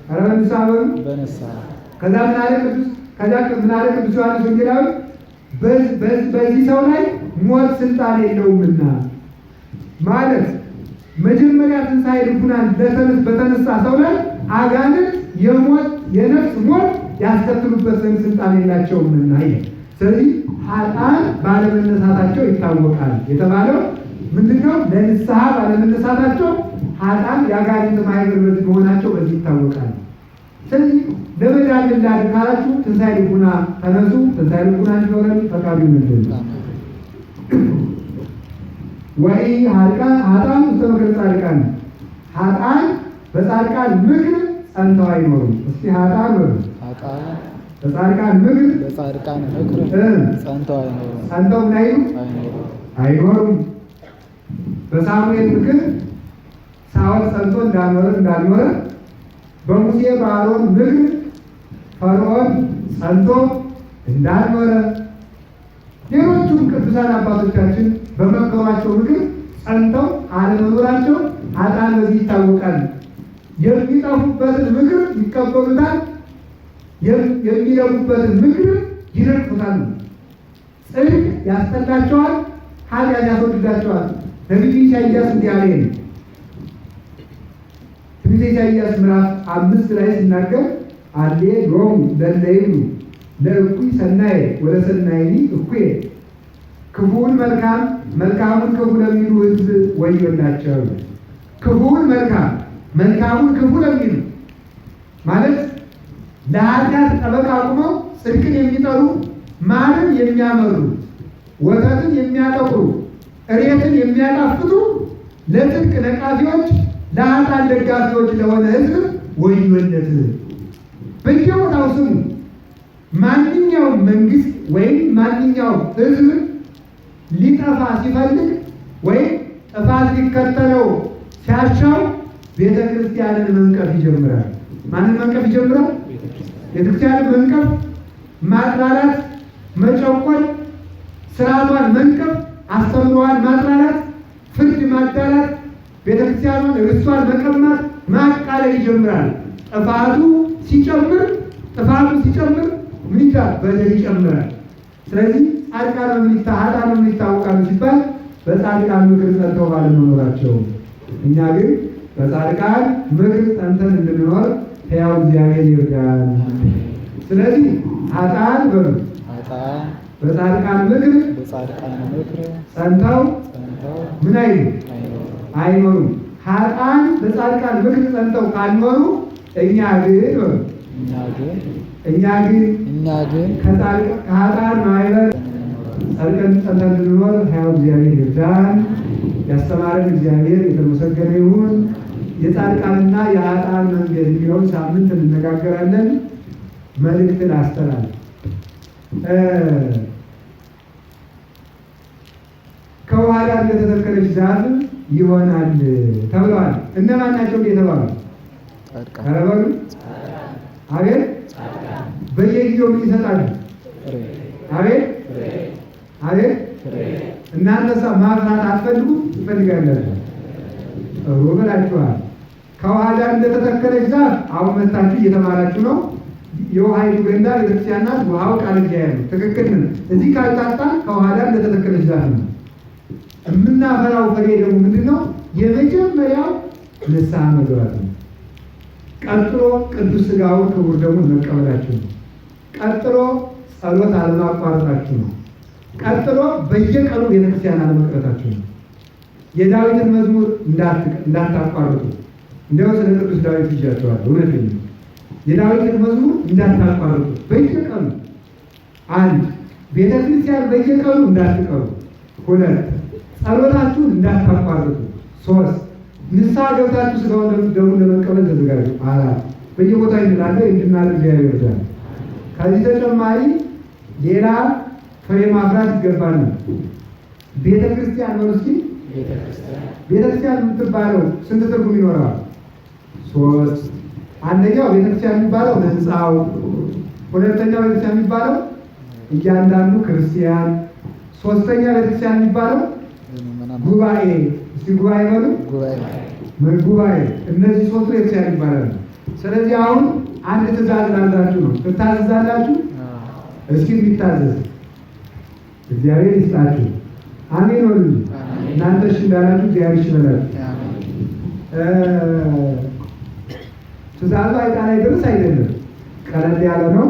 Speaker 2: ኧረ በንስሐ በሉ።
Speaker 3: በንስሐ
Speaker 2: ከዛ ምን አለ ቅዱስ ዮሐንስ ወንጌላዊ በዚህ ሰው ላይ ሞት ስልጣን የለውምና ማለት መጀመሪያ ትንሣኤ ልቡናን በተነሳ ሰው ላይ አጋንንት የነፍስ ሞት ያስከትሉበት ዘንድ ስልጣን የላቸውምና ይሄ። ስለዚህ ኃጥአን ባለመነሳታቸው ይታወቃል የተባለው ምንድነው? ለንስሐ ባለመነሳታቸው ኃጥአን የአጋንንት ማህበር መሆናቸው በዚህ ይታወቃል። ስለዚህ ለመዳን እንዳድን ካላችሁ ትንሣኤ ልቡና ተነሱ። ትንሣኤ ልቡና እንዲኖረን ፈቃዱ ይሁንልን። ወይ ኃጥአን ውስተ ምክረ ጻድቃን፣ ኃጥአን በጻድቃን ምክር ጸንተው አይኖሩም። እስቲ ኃጥአን በሉ። በጻድቃን ምክር ጸንተው አይኖሩም። ጸንተው ምን አይኖሩም። በሳሙኤል ምክር ሳኦል ጸንቶ እንዳልኖረ በሙሴ በአሮን ምክር ፈርዖን ጸንቶ እንዳልኖረ ሌሎቹም ቅዱሳን አባቶቻችን በመከሯቸው ምክር ጸንተው አለመኖራቸው ኃጥአን በዚህ ይታወቃል። የሚጠፉበትን ምክር ይቀበሉታል፣ የሚለሙበትን ምክር ይረግጡታል። ጽድቅ ያስጠላቸዋል፣ ኃጢአት ያስወድዳቸዋል። ነቢዩ ኢሳይያስ እንዲህ አለ። ትንቢተ ኢሳይያስ ምዕራፍ 5 ላይ ሲናገር አሌ ሎሙ ለእለ ይብሉ ለእኩይ ሰናየ ወለሰናይኒ እኩየ፣ ክፉውን መልካም መልካሙን ክፉ ለሚሉ ሕዝብ ወዮላቸው። ክፉውን መልካም መልካሙን ክፉ ለሚሉ ማለት ለኃጢአት ጠበቃ አቁመው ጽድቅን የሚጠሉ ማርን የሚያመሩ ወተትን የሚያጠቁሩ እሬትን የሚያጣፍጡ ለጽድቅ ነቃፊዎች ለኃጥአን ደጋፊዎች ለሆነ ሕዝብ ወዮለት። በየቦታው ስሙ። ማንኛውም መንግስት ወይም ማንኛውም ሕዝብ ሊጠፋ ሲፈልግ ወይም ጥፋት ሊከተለው ሲያሻው ቤተ ክርስቲያንን መንቀፍ ይጀምራል። ማንን መንቀፍ ይጀምራል? ቤተ ክርስቲያንን መንቀፍ፣ ማጥላላት፣ መጨቆን፣ ስርዓቷን መንቀፍ፣ አስተምሯን ማጥላላት፣ ፍርድ ማዳላት፣ ቤተ ክርስቲያኗን ርስቷን መቀማት፣ ማቃለል ይጀምራል። ጥፋቱ ሲጨምር ምን ይላል? በደል ይጨምራል። ስለዚህ ኃጥአን ምን ይታወቃሉ ሲባል በጻድቃን ምክር ጸንተው ባለመኖራቸው። እኛ ግን በጻድቃን ምክር ጸንተን እንድንኖር ሕያው እግዚአብሔር ይርዳን። ስለዚህ ኃጥአን በሉ በጻድቃን ምክር ጸንተው ምን አይኖሩም። ኃጥአን በጻድቃን ምክር ጸንተው ካልኖሩ እኛ ግን ከኃጥአን ማህበር ጸድቀን ጸንተን እንድንኖር ሕያው እግዚአብሔር ይርዳን። ያስተማረን እግዚአብሔር የተመሰገነ ይሁን። የጻድቃንና የኃጥአን መንገድ የሚለውን ሳምንት እንነጋገራለን። መልእክትን አስተላልፍ። ከውሃ ዳር እንደተተከለች ዛፍ ይሆናል ተብለዋል። እነማን ናቸው የተባሉ? ኧረ በሉ አቤት። በየጊዜው ምን ይሰጣሉ? አቤት አቤት። እናንተሳ ማፍራት አትፈልጉም? ትፈልጋላችሁ? ጥሩ ብላችኋል። ከውሃ ዳር እንደተተከለች ዛፍ አሁን መታችሁ እየተማራችሁ ነው። የውሃይቱ ገንዳ ቤተክርስቲያን ናት። ውሃው ቃል እግዚአብሔር ነው። ትክክል ነው። እዚህ ካልታጣን ከውሃ ዳር እንደተተከለች ዛፍ ነው። የምናፈራው ፍሬ ደግሞ ምንድን ነው? የመጀመሪያው ንስሐ መግባት ነው። ቀጥሎ ቅዱስ ሥጋውን ክቡር ደሙን መቀበላችሁ ነው። ቀጥሎ ጸሎት አለማቋረጣችሁ ነው። ቀጥሎ በየቀኑ ቤተክርስቲያን አለመቅረታችሁ ነው። የዳዊትን መዝሙር እንዳታቋርጡ። እንደው ስለ ቅዱስ ዳዊት ይዣቸዋለሁ። እውነተኛ የዳዊትን መዝሙር እንዳታቋርጡ በየቀኑ። አንድ ቤተክርስቲያን በየቀኑ እንዳትቀሩ። ሁለት ጸሎታችሁን እንዳታቋርጡ። ሶስት ንስሐ ገብታችሁ ሥጋውን ደሙን ለመቀበል ተዘጋጁ። አራት በየቦታው ይላል እንድናደርግ እግዚአብሔር ይርዳል። ከዚህ ተጨማሪ ሌላ ፍሬ ማፍራት ይገባናል። ቤተክርስቲያን ነው። እስኪ ቤተክርስቲያን የምትባለው ስንት ትርጉም ይኖረዋል? ሶስት። አንደኛው ቤተክርስቲያን የሚባለው ህንፃው፣ ሁለተኛው ቤተክርስቲያን የሚባለው እያንዳንዱ ክርስቲያን፣ ሶስተኛ ቤተክርስቲያን የሚባለው ጉባኤ። እስቲ ጉባኤ በሉ። ጉባኤ። እነዚህ ሶስቱ ቤተክርስቲያን ይባላሉ። ስለዚህ አሁን አንድ ትእዛዝ ላላችሁ ነው። ትታዘዛላችሁ? እስኪ የሚታዘዝ እግዚአብሔር ይስጣችሁ። አሜን ወሉ እናንተ እሺ እንዳላችሁ እግዚአብሔር ይሽበላችሁ። ትእዛዙ አይጣ ላይ ድረስ አይደለም፣ ቀለል ያለ ነው።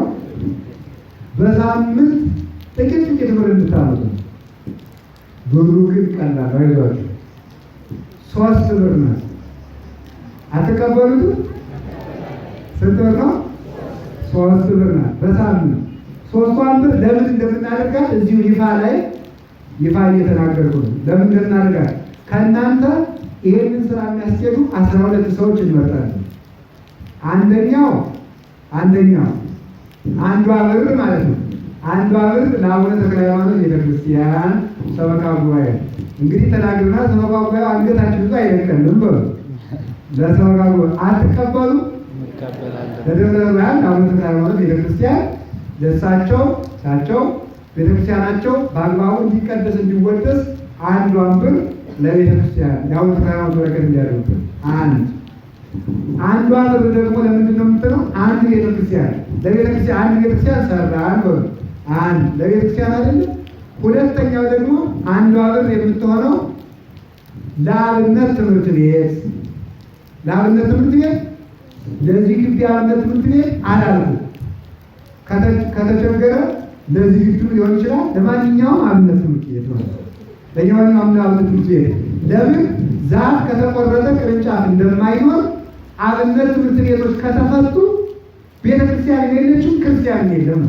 Speaker 2: በሳምንት ጥቂት ብር እንድታመጡ ነው። ብሩ ግን ቀላል አይዟችሁ። 3 ብር ናት። አትቀበሉትም? ስንት ብር ነው? 3 ብር ናት በሳምንት። 3ቷን ብር ለምን እንደምናደርጋት እዚሁ ይፋ እየተናገርኩ ነው። ለምን እንደምናደርጋት ከእናንተ ይሄንን ስራ የሚያስኬዱ 12 ሰዎች እንመርጣለን። አንደኛው አንዷ ብር ማለት ነው። አንዷ ብር ለአቡነ ተክለ ሃይማኖት ቤተክርስቲያን ሰበካ ጉባኤ። እንግዲህ ተናግረና ሰበካ ጉባኤ አንገታችን ብዙ አይለቀንም በሉ። ለሰበካ ጉባኤ አትቀበሉ? ለደብረ ብርሃን ለአቡነ ተክለ ሃይማኖት ቤተክርስቲያን ለሳቸው ቤተክርስቲያናቸው በአግባቡ እንዲቀደስ እንዲወደስ አንዷን ብር ለቤተክርስቲያን የአቡነ ተክለ ሃይማኖት በረከት እንዲያደርጉት አንዷ ብር ደግሞ ለምንድን ነው የምትለው? አንድ ቤተክርስቲያን ለቤተክርስቲያን አንድ ቤተክርስቲያን ሰራን በሉ። አንድ ለቤተክርስቲያን አይደለም። ሁለተኛው ደግሞ አንዷ ብር የምትሆነው ለአብነት ትምህርት ቤት ለዚህ ግቢ አብነት ትምህርት ቤት አላልኩ። ከተቸገረ ለዚህ ግቢ ሊሆን ይችላል። ለማንኛውም አብነት ትምህርት ቤት ነው። ለማንኛውም አብነት ትምህርት ቤት ለምን ዛፍ ከተቆረጠ ቅርንጫፍ እንደማይኖር አብነት ትምህርት ቤቶች ከተፈቱ ቤተክርስቲያን የሌለችም ክርስቲያን የለም።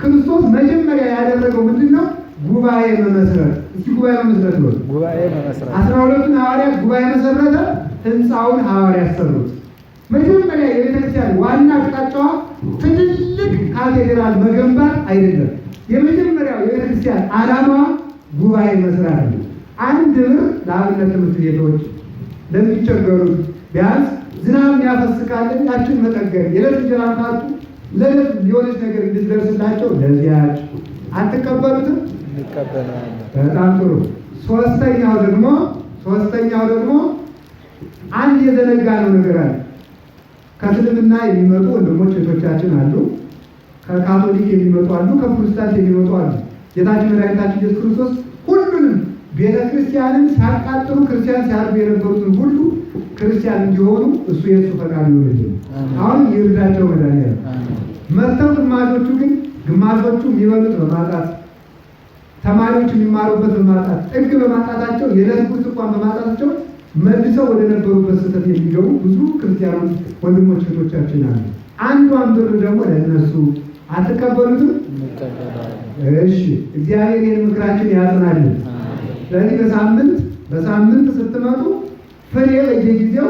Speaker 2: ክርስቶስ መጀመሪያ ያደረገው ምንድን ነው? ጉባኤ መመስረት። እስኪ ጉባኤ መመስረት ነው። 12ቱን ሐዋርያት ጉባኤ መሰረተ። ህንፃውን ሐዋርያት ሰሩት። መጀመሪያ የቤተክርስቲያን ዋና አቅጣጫዋ ትልቅ ካቴድራል መገንባት አይደለም። የመጀመሪያው የቤተክርስቲያን ዓላማዋ ጉባኤ መስራት ነው። አንድ ብር ለአብነት ትምህርት ቤቶች ለሚቸገሩት ቢያንስ ዝናብ የሚያፈስካለን ያችን መጠገን የዕለት እንጀራ ካጡ ለዕለት የሆነች ነገር እንድትደርስላቸው ለዚያች አትቀበሉትም? በጣም ጥሩ። ሶስተኛው ደግሞ አንድ የዘነጋ ነው ነገር አለ። ከእስልምና የሚመጡ ወንድሞች እህቶቻችን አሉ። ከካቶሊክ የሚመጡ አሉ። ከፕሮቴስታንት የሚመጡ አሉ። ጌታችን መድኃኒታችን ኢየሱስ ክርስቶስ ሁሉንም ቤተክርስቲያንን ሲያቃጥሉ ክርስቲያን ሲያርዱ የነበሩትን ሁሉ ክርስቲያን እንዲሆኑ እሱ የእሱ ፈቃድ ይሆንልን። አሁን ይርዳቸው መድኃኒዓለም መጥተው ግማሾቹ የሚበሉት በማጣት ተማሪዎች የሚማሩበት በማጣት ጥግ በማጣታቸው የዕለት ጉርስ እንኳን በማጣታቸው መልሰው ወደ ነበሩበት ስህተት የሚገቡ ብዙ ክርስቲያኖች ወንድሞች እህቶቻችን አሉ። አንዷን ብር ደግሞ ለእነሱ አትቀበሉትም? እሺ፣ እግዚአብሔር ይህን ምክራችን ያጽናልን። ስለዚህ በሳምንት ስትመጡ ፍሬ በየጊዜው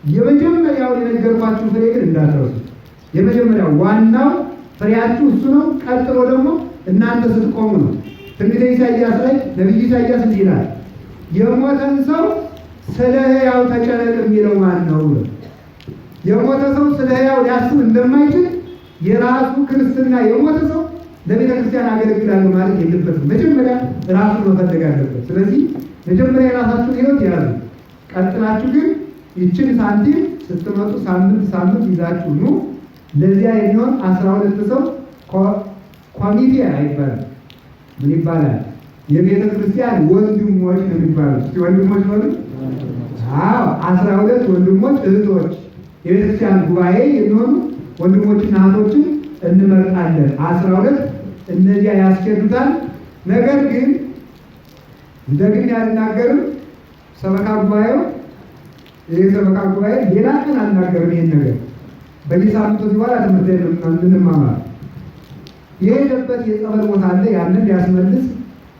Speaker 2: የመጀመሪያውን የነገርኳችሁ ፍሬ ግን እንዳትረሱ። የመጀመሪያው ዋናው ፍሬያችሁ እሱ ነው። ቀጥሎ ደግሞ እናንተ ስትቆሙ ነው። ትንቢተ ኢሳይያስ ላይ ነቢዩ ኢሳይያስ እንዲህ ይላል፣ የሞተን ሰው ስለ ሕያው ተጨነቅ የሚለው ማን ነው? የሞተ ሰው ስለ ሕያው ሊያስብ እንደማይችል የራሱ ክርስትና የሞተ ሰው ለቤተ ክርስቲያን አገለግላለሁ ማለት የለበትም። መጀመሪያ ራሱን መፈለግ አለበት። ስለዚህ መጀመሪያ የራሳችሁን ሕይወት ያዙ። ቀጥላችሁ ግን ይችን ሳንቲም ስትመጡ ሳምንት ይዛችሁ ኑ። ለዚያ የሚሆን 12 ሰው ኮሚቴ አይባልም። ምን ይባላል? የቤተ ክርስቲያን ወንድሞች ነው የሚባሉት። እስቲ ወንድሞች በሉ። አዎ 12 ወንድሞች እህቶች፣ የቤተ ክርስቲያን ጉባኤ የሚሆኑ ወንድሞችና እህቶችን እንመርጣለን። 12 እነዚያ ያስኬዱታል። ነገር ግን እንደግን ያልናገርም ሰበካ ጉባኤው ሰበካ ጉባኤ ሌላ ቀን አልናገርም። ይሄን ነገር በየሳምንቱ በኋላ ትምህርት እንማማር። የሄደበት የጸበል ቦታ አለ። ያንን ሊያስመልስ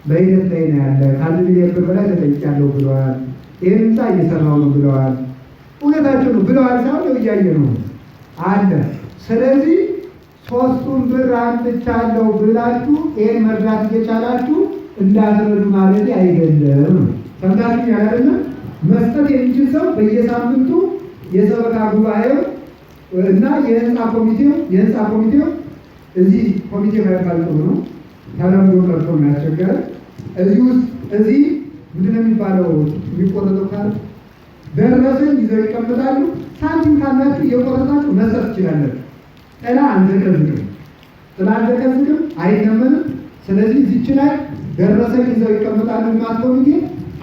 Speaker 2: በሂደት ላይ ነው ያለ። ከአንድ ሚሊዮን ብር በላይ ተጠይቄያለሁ ብለዋል። ይህን ህንፃ እየሰራው ነው ብለዋል። እውነታቸው ነው ብለዋል ሳይሆን እያየ ነው አለ። ስለዚህ 3ቱን ብር አምጥቻለሁ ብላችሁ ይህን መርዳት እየቻላችሁ እንዳትረዱ ማለት አይደለም። ሰምታችሁ ያላለ መስጠት የሚችል ሰው በየሳምንቱ የሰበካ ጉባኤው እና የህንፃ ኮሚቴው እዚህ ኮሚቴ ባይባል ጥሩ ነው። ተለምዶ ቀርቶ ነው ያስቸገረ። እዚህ ውስጥ እዚህ ምንድን ነው የሚባለው? የሚቆረጠው ካለ ደረሰኝ ይዘው ይቀመጣሉ። ሳንቲም ካላችሁ እየቆረጣችሁ መስጠት ትችላላችሁ። ጥላ አንዘቀዝቅም፣ አይነመንም። ስለዚህ እዚች ላይ ደረሰኝ ይዘው ይቀመጣሉ። ልማት ኮሚቴ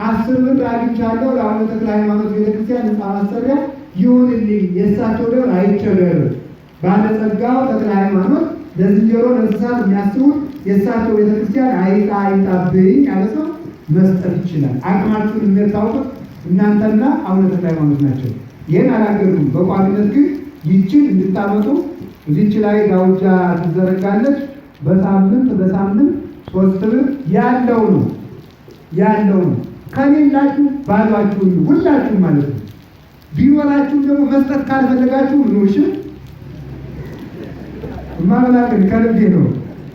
Speaker 2: 10 ብር አግኝቻለሁ ለአቡነ ተክለ ሃይማኖት ቤተክርስቲያን ህንፃ ማሰሪያ ይሁንልኝ፣ የእሳቸው ደብር አይቸገር፣ ባለጸጋው ተክለ ሃይማኖት ለዝንጀሮ ለእንስሳት የሚያስቡት የእሳቸው ቤተክርስቲያን አይጣብኝ ያለ ሰው መስጠት ይችላል። አቅማችሁን የምታውቁት እናንተና አቡነ ተክለ ሃይማኖት ናቸው። ይህን አላገሩም። በቋሚነት ግን ይችን እንድታመጡ እዚች ላይ ዳውጃ ትዘረጋለች። በሳምንት 3 ብር ያለው ነው። ከሌላችሁ ባሏችሁን ሁላችሁ ማለት ነው። ቢኖራችሁ ደግሞ መስጠት ካልፈለጋችሁ ምንሽ ማመላከት ከልቤ ነው።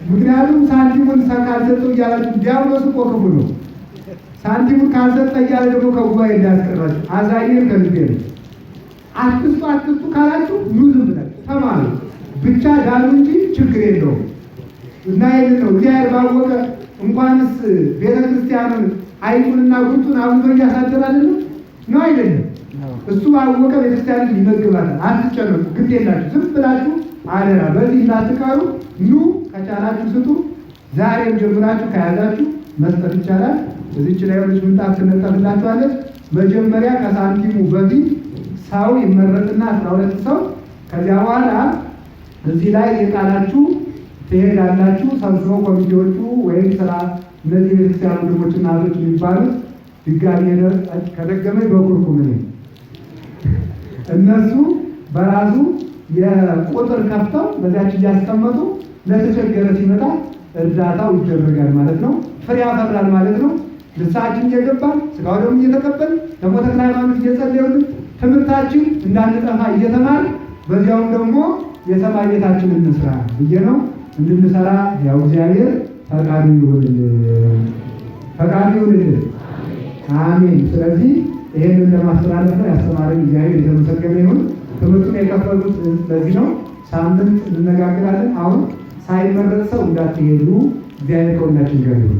Speaker 2: ምክንያቱም ሳንቲሙን ካልሰጡ እያላችሁ ዲያብሎስ እኮ ክፉ ነው። ሳንቲሙን ካልሰጠ እያለ ደግሞ ከጉባኤ እንዳያስቀራችሁ አዛኝን ከልቤ ነው። አትስጡ ካላችሁ ኑ ዝም ብላችሁ ተማሩ ብቻ ዳኑ እንጂ ችግር የለውም። እና ይህን ነው እግዚአብሔር ባወቀ እንኳንስ ቤተክርስቲያኑን አይቁንና ጉጡን አብቶ እያሳደራል ነው አይደለም። እሱ ባወቀ ቤተክርስቲያንን ይመግባታል። አትጨነቁ፣ ግድ የላችሁ ዝም ብላችሁ አደራ በዚህ እንዳትቀሩ። ኑ ከቻላችሁ ስጡ። ዛሬም ጀምራችሁ ከያዛችሁ መስጠት ይቻላል። እዚች ላይ ወልጅ ምንጣፍ ትነጠፍላችኋለች። መጀመሪያ ከሳንቲሙ በፊት ሰው ይመረጥና 12 ሰው ከዚያ በኋላ እዚህ ላይ የቃላችሁ ትሄዳላችሁ። ሰብስበው ኮሚቴዎቹ ወይም ስራ እነዚህ ቤተክርስቲያን ወንድሞችና እህቶች የሚባሉት ድጋሚ ከደገመኝ በኩርኩም እነሱ በራሱ የቁጥር ከፍተው በዚያች እያስቀመጡ ለተቸገረ ሲመጣ እርዳታው ይደረጋል ማለት ነው። ፍሬ ያፈራል ማለት ነው። ልብሳችን እየገባን ስጋው ደግሞ እየተቀበል ደግሞ ተክለ ሃይማኖት እየጸለዩልን ትምህርታችን እንዳንጠፋ እየተማር በዚያውም ደግሞ የሰማይ ቤታችን እንስራ ብዬ ነው እንድንሰራ ያው እግዚአብሔር ፈቃዱ ይሁንልን። አሜን። ስለዚህ ይሄንን ለማስተላለፍ ነው ያስተማረን እግዚአብሔር የተመሰገነ ይሁን። ትምህርቱን የከፈሉት ለዚህ ነው። ሳምንት እንነጋገራለን። አሁን ሳይመረጥ ሰው እንዳትሄዱ። እግዚአብሔር ከሁላችን ጋር ይሁን።